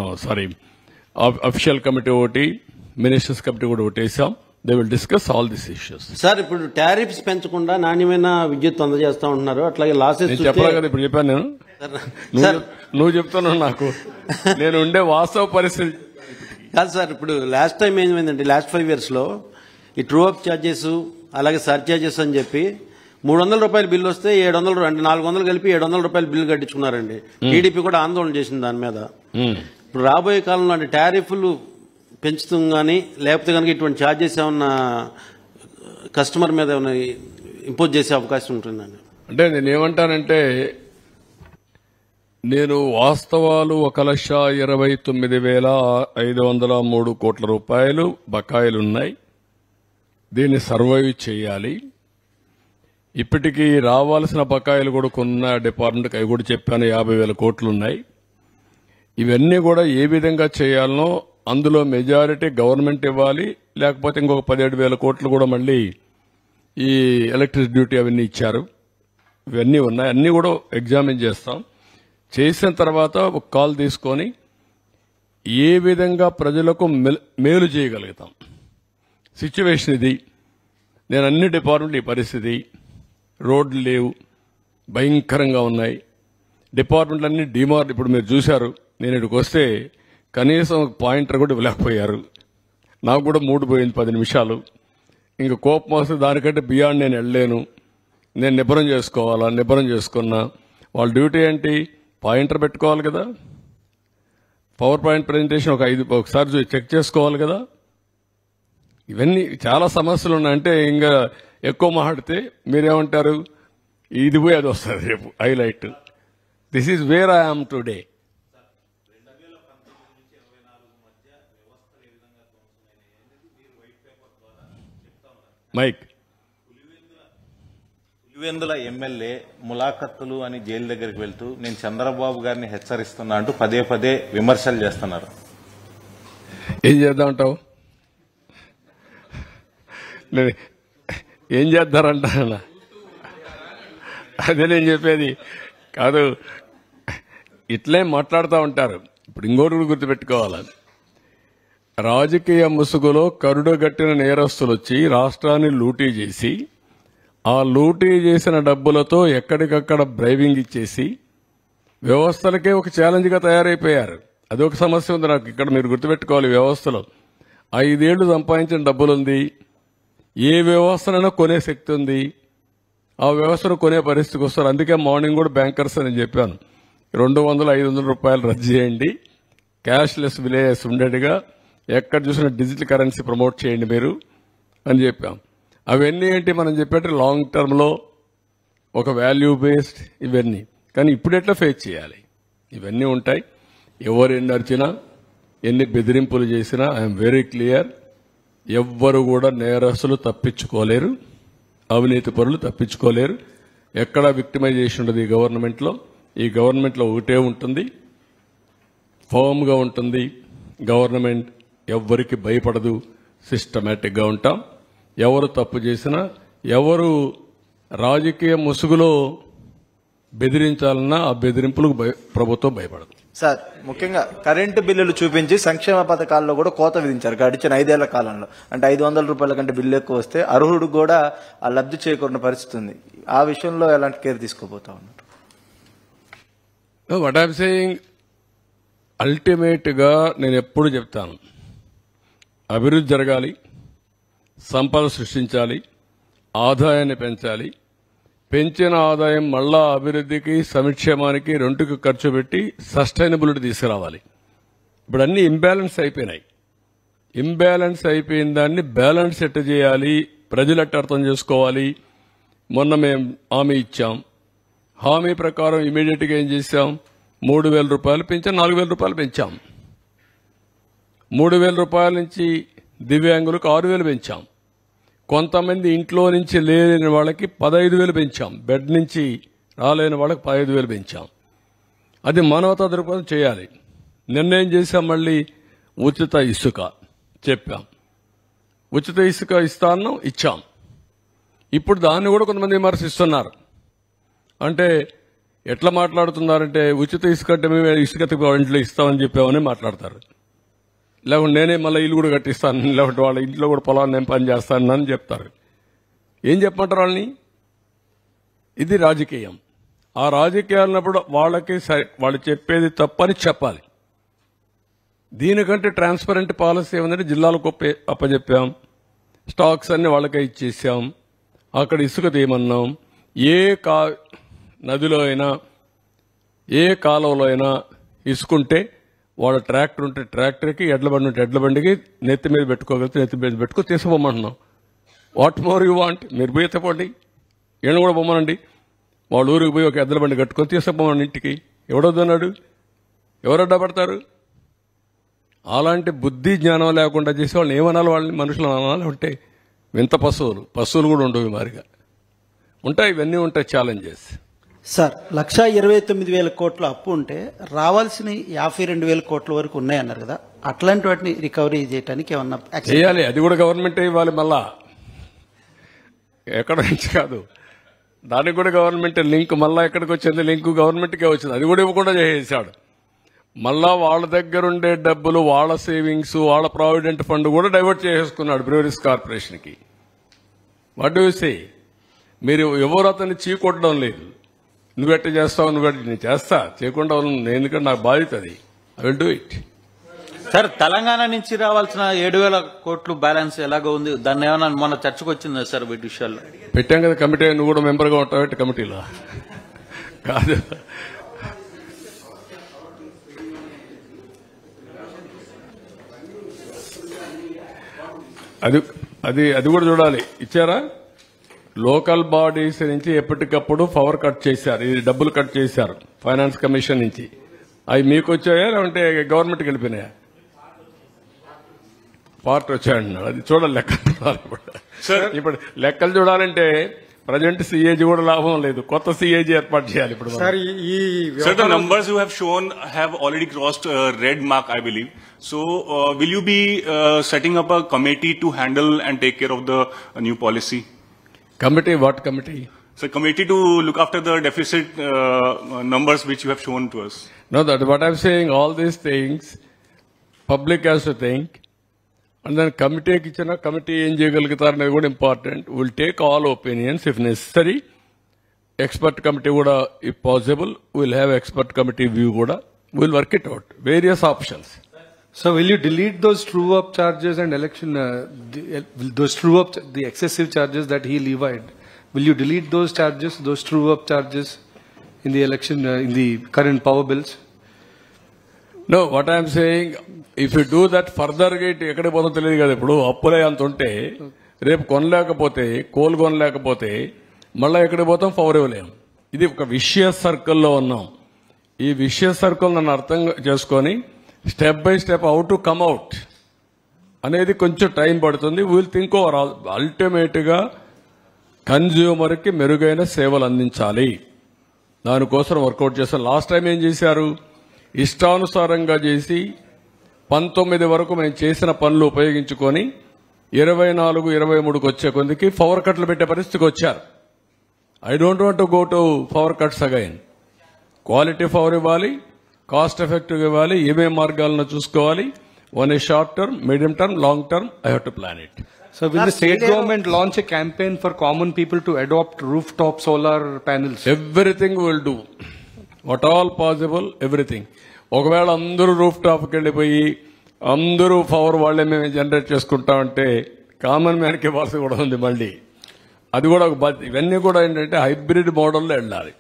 అఫీషియల్ కమిటీ ఒకటి, మినిస్టర్స్ కమిటీ కూడా ఒకటి వేసాం. They will discuss all this issues. Sir ఇప్పుడు టారిఫ్స్ పెంచకుండా నాణ్యమైన విద్యుత్ అందజేస్తా ఉంటున్నారు, అట్లాగే లాసెస్ చెప్పాలి కదా, ఇప్పుడు చెప్పాను నేను. నువ్వు చెప్తున్నావు నాకు, నేను ఉండే వాస్తవ పరిస్థితి కాదు సార్. ఇప్పుడు లాస్ట్ టైం ఏమైందంటే లాస్ట్ 5 years లో ఈ ట్రూ అప్ ఛార్జెస్ అలాగే సర్ఛార్జెస్ అని చెప్పి 300 రూపాయల బిల్లు వస్తే 700 అంటే 400 కలిపి 700 రూపాయల బిల్లు కట్టించుకున్నారండి. టీడీపీ కూడా ఆందోళన చేసింది దాని మీద. ఇప్పుడు రాబోయే కాలంలో అంటే టారిఫ్లు పెంచుతాం కానీ లేకపోతే కనుక ఇటువంటి ఛార్జెస్ ఏమన్నా కస్టమర్ మీద ఏమైనా ఇంపోజ్ చేసే అవకాశం ఉంటుందండి? అంటే నేనేమంటానంటే, నేను వాస్తవాలు 1,29,503 కోట్ల రూపాయలు బకాయిలున్నాయి. దీన్ని సర్వైవ్ చేయాలి. ఇప్పటికీ రావాల్సిన బకాయిలు కూడా కొన్న డిపార్ట్మెంట్కి అవి కూడా చెప్పాను, 50,000 కోట్లు ఉన్నాయి. ఇవన్నీ కూడా ఏ విధంగా చేయాలనో అందులో మెజారిటీ గవర్నమెంట్ ఇవ్వాలి, లేకపోతే ఇంకొక 17,000 కోట్లు కూడా మళ్ళీ ఈ ఎలక్ట్రిసిటీ డ్యూటీ అవన్నీ ఇచ్చారు. ఇవన్నీ ఉన్నాయి, అన్నీ కూడా ఎగ్జామిన్ చేస్తాం. చేసిన తర్వాత ఒక కాల్ తీసుకొని ఏ విధంగా ప్రజలకు మేలు చేయగలుగుతాం. సిచ్యువేషన్ ఇది. నేను అన్ని డిపార్ట్మెంట్ ఈ పరిస్థితి, రోడ్లు లేవు, భయంకరంగా ఉన్నాయి. డిపార్ట్మెంట్లన్నీ ఇప్పుడు మీరు చూశారు, నేను ఇక్కడికి వస్తే కనీసం పాయింటర్ కూడా ఇవ్వలేకపోయారు. నాకు కూడా మూడు పోయింది 10 నిమిషాలు. ఇంకా కోపం వస్తే దానికంటే బియాండ్ నేను వెళ్ళలేను. నేను నిబ్బరం చేసుకోవాలా, నిబ్బరం చేసుకున్నా. వాళ్ళ డ్యూటీ ఏంటి? పాయింటర్ పెట్టుకోవాలి కదా, పవర్ పాయింట్ ప్రజెంటేషన్ ఒకసారి చెక్ చేసుకోవాలి కదా. ఇవన్నీ చాలా సమస్యలు ఉన్నాయి. అంటే ఇంకా ఎక్కువ మాట్లాడితే మీరేమంటారు, ఇది పోయి అది వస్తుంది రేపు highlight. This is where I am today. Mike Pulivendula MLA ములాఖత్తులు అని జైలు దగ్గరికి వెళ్తూ నేను చంద్రబాబు గారిని హెచ్చరిస్తున్నా అంటూ పదే విమర్శలు చేస్తున్నారు. ఏం చేద్దామంటావు? ఏం చేద్దారంట? అదే నేను చెప్పేది కాదు, ఇట్లే మాట్లాడుతూ ఉంటారు. ఇప్పుడు ఇంకోటి గుర్తుపెట్టుకోవాలి, రాజకీయ ముసుగులో కరుడుగట్టిన నేరస్తులు వచ్చి రాష్ట్రాన్ని లూటీ చేసి, ఆ లూటీ చేసిన డబ్బులతో ఎక్కడికక్కడ బ్రైవింగ్ ఇచ్చేసి వ్యవస్థలకే ఒక ఛాలెంజ్గా తయారైపోయారు. అదొక సమస్య ఉంది నాకు ఇక్కడ. మీరు గుర్తుపెట్టుకోవాలి, వ్యవస్థలో 5 ఏళ్లు సంపాదించిన డబ్బులుంది, ఏ వ్యవస్థనైనా కొనే శక్తి ఉంది. ఆ వ్యవస్థను కొనే పరిస్థితికి వస్తారు. అందుకే మార్నింగ్ కూడా బ్యాంకర్స్ అని చెప్పాను, 200-500 రూపాయలు రద్దు చేయండి, క్యాష్లెస్ విలేజెస్ ఉండేట్టుగా ఎక్కడ చూసినా డిజిటల్ కరెన్సీ ప్రమోట్ చేయండి మీరు అని చెప్పాం. అవన్నీ ఏంటి మనం చెప్పేట్టు లాంగ్ టర్మ్లో ఒక వాల్యూ బేస్డ్ ఇవన్నీ. కానీ ఇప్పుడు ఎట్లా ఫేస్ చేయాలి? ఇవన్నీ ఉంటాయి. ఎవరు ఎన్ని అరిచినా, ఎన్ని బెదిరింపులు చేసినా ఐఎమ్ వెరీ క్లియర్, ఎవ్వరు కూడా నేరస్తులు తప్పించుకోలేరు, అవినీతి పరులు తప్పించుకోలేరు. ఎక్కడా విక్టిమైజేషన్ ఉండదు ఈ గవర్నమెంట్లో. ఈ గవర్నమెంట్లో ఒకటే ఉంటుంది, ఫర్మ్గా ఉంటుంది గవర్నమెంట్. ఎవ్వరికి భయపడదు, సిస్టమేటిక్గా ఉంటాం. ఎవరు తప్పు చేసినా, ఎవరు రాజకీయ ముసుగులో బెదిరించాలన్నా ఆ బెదిరింపులకు ప్రభుత్వం భయపడదు. సార్, ముఖ్యంగా కరెంటు బిల్లులు చూపించి సంక్షేమ పథకాల్లో కూడా కోత విధించారు గడిచిన 5 ఏళ్ల కాలంలో. అంటే 500 రూపాయల కంటే బిల్లు ఎక్కువ వస్తే అర్హుడు కూడా ఆ లబ్ధి చేకూరిన పరిస్థితి ఉంది. ఆ విషయంలో ఎలాంటి కేర్ తీసుకోబోతా ఉన్నారు? వాట్ ఐఎమ్ సేయింగ్, అల్టిమేట్ గా నేను ఎప్పుడు చెప్తాను, అభివృద్ధి జరగాలి, సంపద సృష్టించాలి, ఆదాయాన్ని పెంచాలి. పెంచిన ఆదాయం మళ్ళా అభివృద్ధికి, సంక్షేమానికి రెండుకి ఖర్చు పెట్టి సస్టైనబిలిటీ తీసుకురావాలి. ఇప్పుడు అన్ని ఇంబ్యాలెన్స్ అయిపోయినాయి. ఇంబ్యాలెన్స్ అయిపోయిన దాన్ని బ్యాలెన్స్ ఎట్ట చేయాలి, ప్రజలు ఎట్ట అర్థం చేసుకోవాలి. మొన్న మేము హామీ ఇచ్చాం. హామీ ప్రకారం ఇమీడియట్ గా ఏం చేశాం, 3,000 రూపాయలు పెంచాం, 4,000 రూపాయలు పెంచాం. 3,000 రూపాయల నుంచి దివ్యాంగులకు 6,000 పెంచాం. కొంతమంది ఇంట్లో నుంచి లేని వాళ్ళకి 15,000 పెంచాం. బెడ్ నుంచి రాలేని వాళ్ళకి 15,000 పెంచాం. అది మానవతా దృక్పథం చేయాలి. నిర్ణయం చేశాం. మళ్ళీ ఉచిత ఇసుక చెప్పాం. ఉచిత ఇసుక ఇచ్చాం. ఇప్పుడు దాన్ని కూడా కొంతమంది విమర్శిస్తున్నారు. అంటే ఎట్లా మాట్లాడుతున్నారంటే ఉచిత ఇసుక అంటే మేము ఇసుక ఇంట్లో ఇస్తామని చెప్పామని మాట్లాడతారు. లేకుంటే నేనే మళ్ళీ ఇల్లు కూడా కట్టిస్తాను, లేకుంటే వాళ్ళ ఇంట్లో కూడా పొలాన్ని నేను పని చేస్తానని చెప్తారు. ఏం చెప్పమంటారు వాళ్ళని? ఇది రాజకీయం. ఆ రాజకీయాలన్నప్పుడు వాళ్ళకి వాళ్ళు చెప్పేది తప్పని చెప్పాలి. దీనికంటే ట్రాన్స్పరెంట్ పాలసీ ఏమంటే జిల్లాలకు అప్పచెప్పాం, స్టాక్స్ అన్ని వాళ్ళకే ఇచ్చేసాం, అక్కడ ఇసుక తీయమన్నాం. ఏ నదిలో అయినా ఏ కాలువలో అయినా ఇసుకుంటే వాళ్ళ ట్రాక్టర్ ఉంటే ట్రాక్టర్కి, ఎడ్ల బండి ఉంటే ఎడ్ల బండికి నెత్తి మీద పెట్టుకోగలిగితే నెత్తి మీద పెట్టుకో తీసుకోమంటున్నాం. What more you want? మీరు పోయి ఎత్తపోండి, ఈయన కూడా పొమ్మనండి. వాళ్ళ ఊరికి పోయి ఒక ఎద్దుల బండి కట్టుకొని తీసుకుపోమని ఇంటికి. ఎవడొద్దన్నాడు? ఎవరు అడ్డపడతారు? అలాంటి బుద్ధి జ్ఞానం లేకుండా చేసే వాళ్ళని ఏమనాలి? వాళ్ళని మనుషులు అనాలి? ఉంటే వింత పశువులు కూడా ఉండవు, మారిగా ఉంటాయి. ఇవన్నీ ఉంటాయి ఛాలెంజెస్. సార్, 1,29,000 కోట్ల అప్పు ఉంటే రావాల్సిన 52,000 కోట్ల వరకు ఉన్నాయన్నారు కదా, అట్లాంటి వాటిని రికవరీ చేయడానికి ఏమన్నా చేయాలి? అది కూడా గవర్నమెంటే ఇవ్వాలి. మళ్ళా ఎక్కడ నుంచి కాదు, దానికి కూడా గవర్నమెంట్ లింక్. మళ్ళా ఎక్కడికి వచ్చింది లింక్? గవర్నమెంట్కే వచ్చింది. అది కూడా ఇవ్వకుండా చేసేసాడు. మళ్ళా వాళ్ళ దగ్గర ఉండే డబ్బులు, వాళ్ళ సేవింగ్స్, వాళ్ళ ప్రావిడెంట్ ఫండ్ కూడా డైవర్ట్ చేసేసుకున్నాడు బ్రూవరీస్ కార్పొరేషన్కి. What do you say? మీరు ఎవరు అతన్ని చీకొట్టడం లేదు. నువ్వెట్ట చేస్తావు, నేను చేస్తా, చేయకుండా ఎందుకంటే నాకు బాధ్యత అది. I will do it. Sir, Telangana నుంచి రావాల్సిన 7,000 కోట్లు బ్యాలెన్స్ ఎలాగో ఉంది, దాన్ని ఏమైనా మొన్న చర్చకు వచ్చిందా సార్ వీటి విషయాల్లో? పెట్టాం కదా కమిటీ. నువ్వు కూడా మెంబర్గా ఉంటావు కమిటీలో? కాదు, అది కూడా చూడాలి. ఇచ్చారా? లోకల్ బాడీస్ నుంచి ఎప్పటికప్పుడు పవర్ కట్ చేశారు, ఇది డబ్బులు కట్ చేశారు ఫైనాన్స్ కమిషన్ నుంచి. అవి మీకు వచ్చాయా లేదంటే గవర్నమెంట్కి వెళ్ళిపోయినాయా? పార్ట్ వచ్చాయంటున్నాడు. అది చూడాలి, లెక్కలు చూడాలి. ఇప్పుడు లెక్కలు చూడాలంటే ప్రజెంట్ సిఏజీ కూడా లాభం లేదు, కొత్త సిఏజీ ఏర్పాటు చేయాలి ఇప్పుడు. Sir, the numbers you have shown have already crossed red mark, I believe. So, will you be setting up a committee to handle and take care of the new policy? Committee? What committee? So, committee to look after the deficit numbers which you have shown to us. No, that what I'm saying, all these things, public has to think. And then committee kichana committee ఏం చేయగలుగుతారు అనేది కూడా important. Will take all opinions if necessary. Expert committee కూడా if possible will have expert committee view కూడా. Will work it out various options. So will you delete those true-up charges and election, those true-up, the excessive charges that he levied? Will you delete those charges, those true-up charges in the election, in the current power bills? No, what I am saying, if you do that further, ఎక్కడికి పోతుందో తెలియదు కదా. ఇప్పుడు అప్పులే అంత ఉంటే రేపు కొనలేకపోతే, coal కొనలేకపోతే మళ్ళీ ఎక్కడికి పోతాం? పవర్ ఇవ్వలేం. ఇది ఒక విషయస్ సర్కిల్లో ఉన్నాం. ఈ విషయస్ సర్కిల్ నన్ను అర్థం చేసుకొని step by step how to come out అనేది కొంచెం టైం పడుతుంది. Will think over all. Ultimate గా కన్జ్యూమర్ కి మెరుగైన సేవలు అందించాలి, దానికోసం వర్కౌట్ చేస్తాం. లాస్ట్ టైం ఏం చేశారు? ఇష్టానుసారంగా చేసి 19 వరకు మేము చేసిన పనులు ఉపయోగించుకొని 24, 23కి వచ్చే కొందికి పవర్ కట్లు పెట్టే పరిస్థితికి వచ్చారు. I don't want to go to power cuts again. Quality power ఇవ్వాలి, కాస్ట్ ఎఫెక్టివ్ ఇవ్వాలి, ఏమేం మార్గాలను చూసుకోవాలి. One is short term, medium term, long term, I have to plan it. So will the state government launch a campaign for common people to adopt rooftop solar panels? Everything we will do. What all possible, everything. ఒకవేళ అందరూ roof టాప్కి వెళ్ళిపోయి అందరూ power వాళ్ళే మేము generate చేసుకుంటామంటే common మ్యాన్కి ఇవ్వాల్సి కూడా ఉంది మళ్ళీ. అది కూడా ఒక బాధ్యత. ఇవన్నీ కూడా ఏంటంటే హైబ్రిడ్ మోడల్లో వెళ్ళాలి.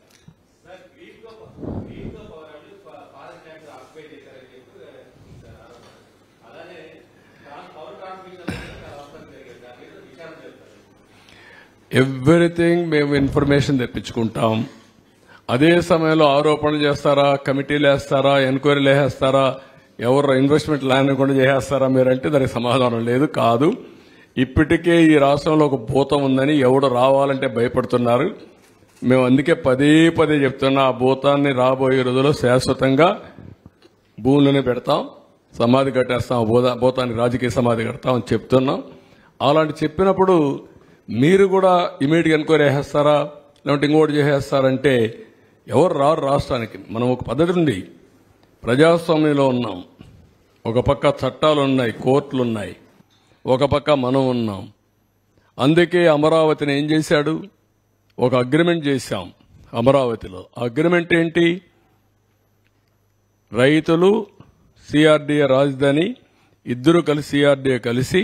ఎవ్రీథింగ్ మేము ఇన్ఫర్మేషన్ తెప్పించుకుంటాం. అదే సమయంలో ఆరోపణలు చేస్తారా, కమిటీలు వేస్తారా, ఎంక్వైరీలు వేసేస్తారా, ఎవరు ఇన్వెస్ట్మెంట్ లేకుండా చేసేస్తారా మీరంటే దానికి సమాధానం లేదు. కాదు, ఇప్పటికే ఈ రాష్ట్రంలో ఒక భూతం ఉందని ఎవడు రావాలంటే భయపడుతున్నారు. మేము అందుకే పదే పదే చెప్తున్నా, ఆ భూతాన్ని రాబోయే రోజుల్లో శాశ్వతంగా భూములని పెడతాం, సమాధి కట్టేస్తాం, భూతానికి రాజకీయ సమాధి కడతాం అని చెప్తున్నాం. అలాంటి చెప్పినప్పుడు మీరు కూడా ఇమీడియట్ ఎంక్వైరీ చేసేస్తారా లేదంటే ఇంకోటి చేసేస్తారంటే ఎవరు రారు రాష్ట్రానికి. మనం ఒక పద్ధతి ఉంది, ప్రజాస్వామ్యంలో ఉన్నాం. ఒక పక్క చట్టాలు ఉన్నాయి, కోర్టులు ఉన్నాయి, ఒక పక్క మనం ఉన్నాం. అందుకే అమరావతిని ఏం చేశాడు, ఒక అగ్రిమెంట్ చేశాం అమరావతిలో. అగ్రిమెంట్ ఏంటి, రైతులు సిఆర్డీఏ రాజధాని ఇద్దరు కలిసి సిఆర్డీఏ కలిసి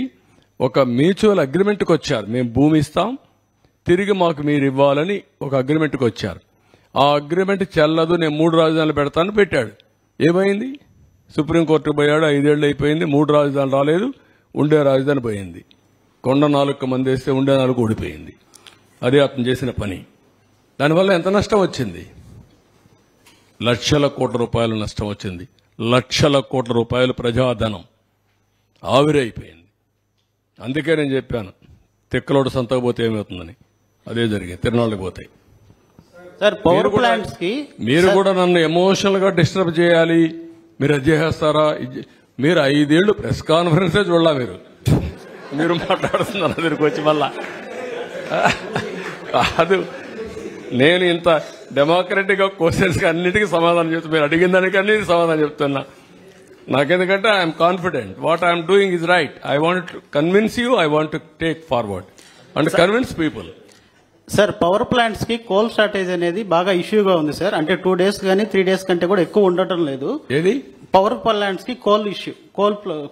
ఒక మ్యూచువల్ అగ్రిమెంట్కి వచ్చారు. మేము భూమి ఇస్తాం, తిరిగి మాకు మీరు ఇవ్వాలని ఒక అగ్రిమెంట్కి వచ్చారు. ఆ అగ్రిమెంట్ చెల్లదు, నేను 3 రాజధానులు పెడతాను పెట్టాడు. ఏమైంది, సుప్రీంకోర్టుకు పోయాడు, 5 ఏళ్ళు అయిపోయింది, 3 రాజధానులు రాలేదు, ఉండే రాజధాని పోయింది. కొండ 4 మంది వేస్తే ఉండే 4 ఊడిపోయింది. అదే అతను చేసిన పని. దానివల్ల ఎంత నష్టం వచ్చింది, లక్షల కోట్ల రూపాయలు నష్టం వచ్చింది. లక్షల కోట్ల రూపాయలు ప్రజాధనం ఆవిరైపోయింది. అందుకే నేను చెప్పాను, తిక్కలోడు సంతకు పోతే ఏమవుతుందని. అదే జరిగింది, తిరునాళ్ళకి పోతాయి. సార్ పవర్ ప్లాంట్స్ కి మీరు కూడా నన్ను ఎమోషనల్ గా డిస్టర్బ్ చేయాలి, మీరు అది చేస్తారా, మీరు 5 ఏళ్లు ప్రెస్ కాన్ఫరెన్సే చూడాల, మీరు మాట్లాడుతున్నారు దగ్గరికి వచ్చి మళ్ళా. కాదు, నేను ఇంత డెమోక్రటిక్ గా క్వశ్చన్స్ అన్నిటికీ సమాధానం చెప్తున్నా, మీరు అడిగిన దానికి అన్నిటికీ సమాధానం చెప్తున్నా. నాకెందుకంటే I'm confident what I'm doing is right. I want to convince you, I want to take forward and convince people. Sir power plants కి కోల్ షార్టేజ్ అనేది బాగా ఇష్యూగా ఉంది సార్. అంటే 2 days కానీ 3 days కంటే కూడా ఎక్కువ ఉండటం లేదు. ఏది పవర్ ప్లాంట్స్ కి కోల్ ఇష్యూ,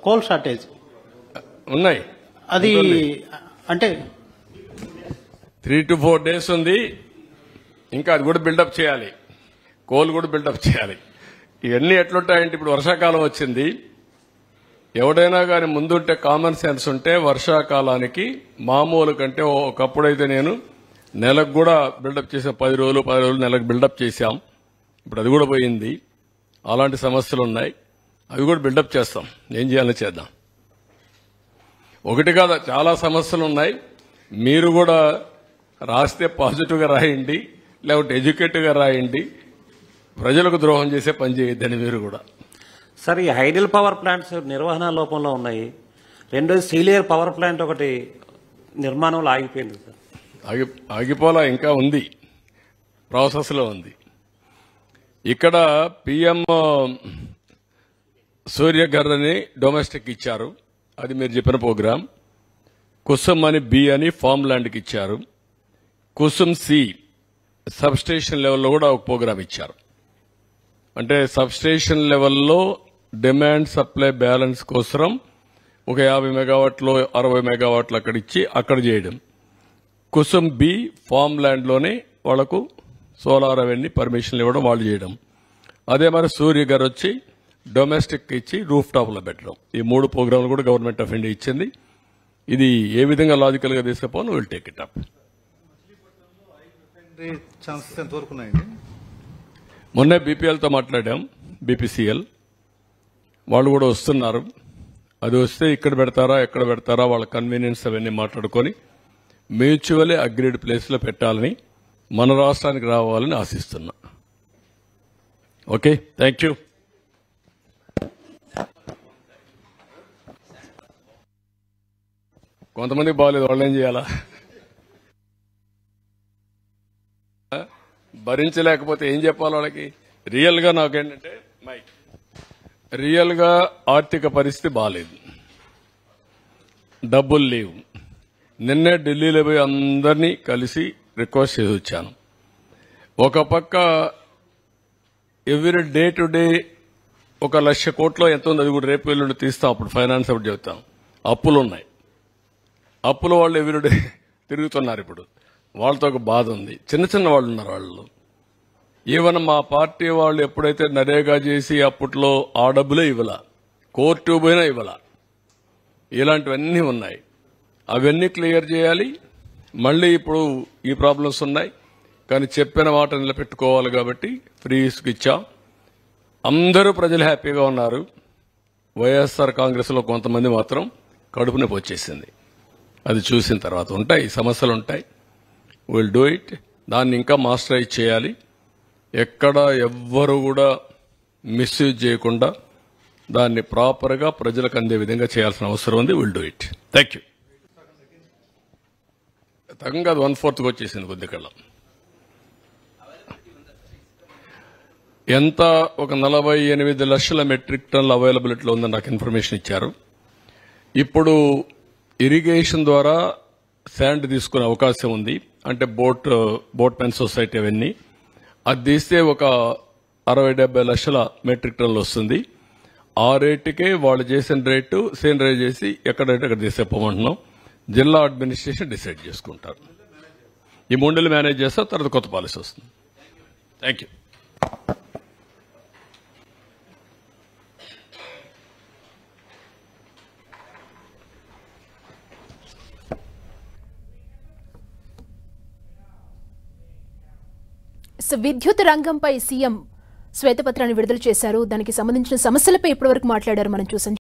కోల్ షార్టేజ్ ఉన్నాయి. అది అంటే 3 to 4 days ఉంది. ఇంకా అది కూడా బిల్డప్ చేయాలి, కోల్ కూడా బిల్డప్ చేయాలి. ఇవన్నీ ఎట్లుంటాయంటే, ఇప్పుడు వర్షాకాలం వచ్చింది, ఎవడైనా కానీ ముందుంటే కామన్ సెన్స్ ఉంటే వర్షాకాలానికి మామూలు కంటే ఒకప్పుడైతే నేను నెలకు కూడా బిల్డప్ చేసాం, 10 రోజులు నెలకు బిల్డప్ చేశాం. ఇప్పుడు అది కూడా పోయింది. అలాంటి సమస్యలు ఉన్నాయి, అవి కూడా బిల్డప్ చేస్తాం. ఏం చేయాలో చేద్దాం. ఒకటి కాదు, చాలా సమస్యలు ఉన్నాయి. మీరు కూడా రాస్తే పాజిటివ్గా రాయండి, లేకపోతే ఎడ్యుకేటివ్గా రాయండి. ప్రజలకు ద్రోహం చేసే పని చేయొద్దని మీరు కూడా. సార్ ఈ హైడల్ పవర్ ప్లాంట్స్ నిర్వహణ లోపంలో ఉన్నాయి. రెండోది సీలియర్ పవర్ ప్లాంట్ ఒకటి నిర్మాణంలో ఆగిపోయింది సార్. ఆగిపోలా, ఇంకా ఉంది, ప్రాసెస్లో ఉంది. ఇక్కడ పిఎం సూర్యఘర్ అని డొమెస్టిక్ ఇచ్చారు, అది మీరు చెప్పిన ప్రోగ్రాం. కుసుమ్ అని బి అని ఫార్మ్ ల్యాండ్కి ఇచ్చారు. కుసుమ్ సి సబ్ స్టేషన్ లెవెల్లో కూడా ఒక ప్రోగ్రాం ఇచ్చారు. అంటే సబ్ స్టేషన్ లెవెల్లో డిమాండ్ సప్లై బ్యాలెన్స్ కోసం ఒక 50 మెగావాట్లు 60 మెగావాట్లు అక్కడ ఇచ్చి అక్కడ చేయడం. కుసుమ్ బి ఫార్మ్ ల్యాండ్లోనే వాళ్లకు సోలార్ అవన్నీ పర్మిషన్లు ఇవ్వడం, వాళ్ళు చేయడం. అదే మరి సూర్యఘర్ వచ్చి డొమెస్టిక్ ఇచ్చి రూఫ్ టాప్లో పెట్టడం. ఈ 3 ప్రోగ్రాంలు కూడా గవర్నమెంట్ ఆఫ్ ఇండియా ఇచ్చింది. ఇది ఏ విధంగా లాజికల్ గా తీసుకుపోను, విల్ టేక్ ఇట్ అప్. మొన్నే బీపీఎల్తో మాట్లాడాం, బీపీసీఎల్ వాళ్ళు కూడా వస్తున్నారు. అది వస్తే ఇక్కడ పెడతారా ఎక్కడ పెడతారా వాళ్ళ కన్వీనియన్స్ అవన్నీ మాట్లాడుకొని మ్యూచువల్లీ అగ్రీడ్ ప్లేస్లో పెట్టాలని, మన రాష్ట్రానికి రావాలని ఆశిస్తున్నా. Okay, thank you. కొంతమందికి బాగలేదు, వాళ్ళు ఏం చేయాలా, భరించలేకపోతే ఏం చెప్పాలి వాళ్ళకి. రియల్ గా నాకేంటంటే రియల్ గా ఆర్థిక పరిస్థితి బాగాలేదు, డబ్బులు లేవు. నిన్నే ఢిల్లీలో పోయి అందరినీ కలిసి రిక్వెస్ట్ చేసి వచ్చాను. ఒక పక్క ఎవ్రీ డే టు డే 1,00,000 కోట్లు ఎంత ఉంది, అది కూడా రేపు ఎల్లుండి తీస్తాం, అప్పుడు ఫైనాన్స్ అప్పుడు చెబుతాం. అప్పులు ఉన్నాయి, అప్పుల వాళ్ళు ఎవ్రీడే తిరుగుతున్నారు. ఇప్పుడు వాళ్ళతో ఒక బాధ ఉంది. చిన్న చిన్న వాళ్ళు ఉన్నారు వాళ్ళు. ఈవెన్ మా పార్టీ వాళ్ళు ఎప్పుడైతే నరేగా చేసి అప్పట్లో ఆ డబ్బులే ఇవ్వాల, కోర్టు పోయినా ఇవ్వాల. ఇలాంటివన్నీ ఉన్నాయి, అవన్నీ క్లియర్ చేయాలి. మళ్ళీ ఇప్పుడు ఈ ప్రాబ్లమ్స్ ఉన్నాయి, కానీ చెప్పిన మాట నిలబెట్టుకోవాలి కాబట్టి ఫ్రీ ఇసుక ఇచ్చాం. అందరూ ప్రజలు హ్యాపీగా ఉన్నారు. వైఎస్ఆర్ కాంగ్రెస్ లో కొంతమంది మాత్రం కడుపు నొప్పి వచ్చేసింది. అది చూసిన తర్వాత ఉంటాయి సమస్యలు, ఉంటాయి. Will do it. దాన్ని ఇంకా మాస్టరైజ్ చేయాలి. ఎక్కడ ఎవ్వరు కూడా మిస్యూజ్ చేయకుండా దాన్ని ప్రాపర్ గా ప్రజలకు అందే విధంగా చేయాల్సిన అవసరం ఉంది. Will do it. Thank you. తగ్గం కాదు, 1/4 వచ్చేసింది కొద్ది కళ్ళ. ఎంత ఒక 48 లక్షల మెట్రిక్ టన్నుల అవైలబిలిటీలో ఉందని నాకు ఇన్ఫర్మేషన్ ఇచ్చారు. ఇప్పుడు ఇరిగేషన్ ద్వారా శాండ్ తీసుకునే అవకాశం ఉంది. అంటే బోట్ మెన్ సొసైటీ అవన్నీ అది తీస్తే ఒక 60-70 లక్షల మెట్రిక్ టన్నులు వస్తుంది. ఆ రేటుకే వాళ్ళు చేసిన రేటు సేమ్ రేట్ చేసి ఎక్కడైతే అక్కడ తీసేపోమంటున్నాం. జిల్లా అడ్మినిస్ట్రేషన్ డిసైడ్ చేసుకుంటారు. ఈ 3 నెలలు మేనేజ్ చేస్తారు, తర్వాత కొత్త పాలసీ వస్తుంది. Thank you. విద్యుత్ రంగంపై సీఎం శ్వేతపత్రాన్ని విడుదల చేశారు. దానికి సంబంధించిన సమస్యలపై ఇప్పటివరకు మాట్లాడారు, మనం చూసాం.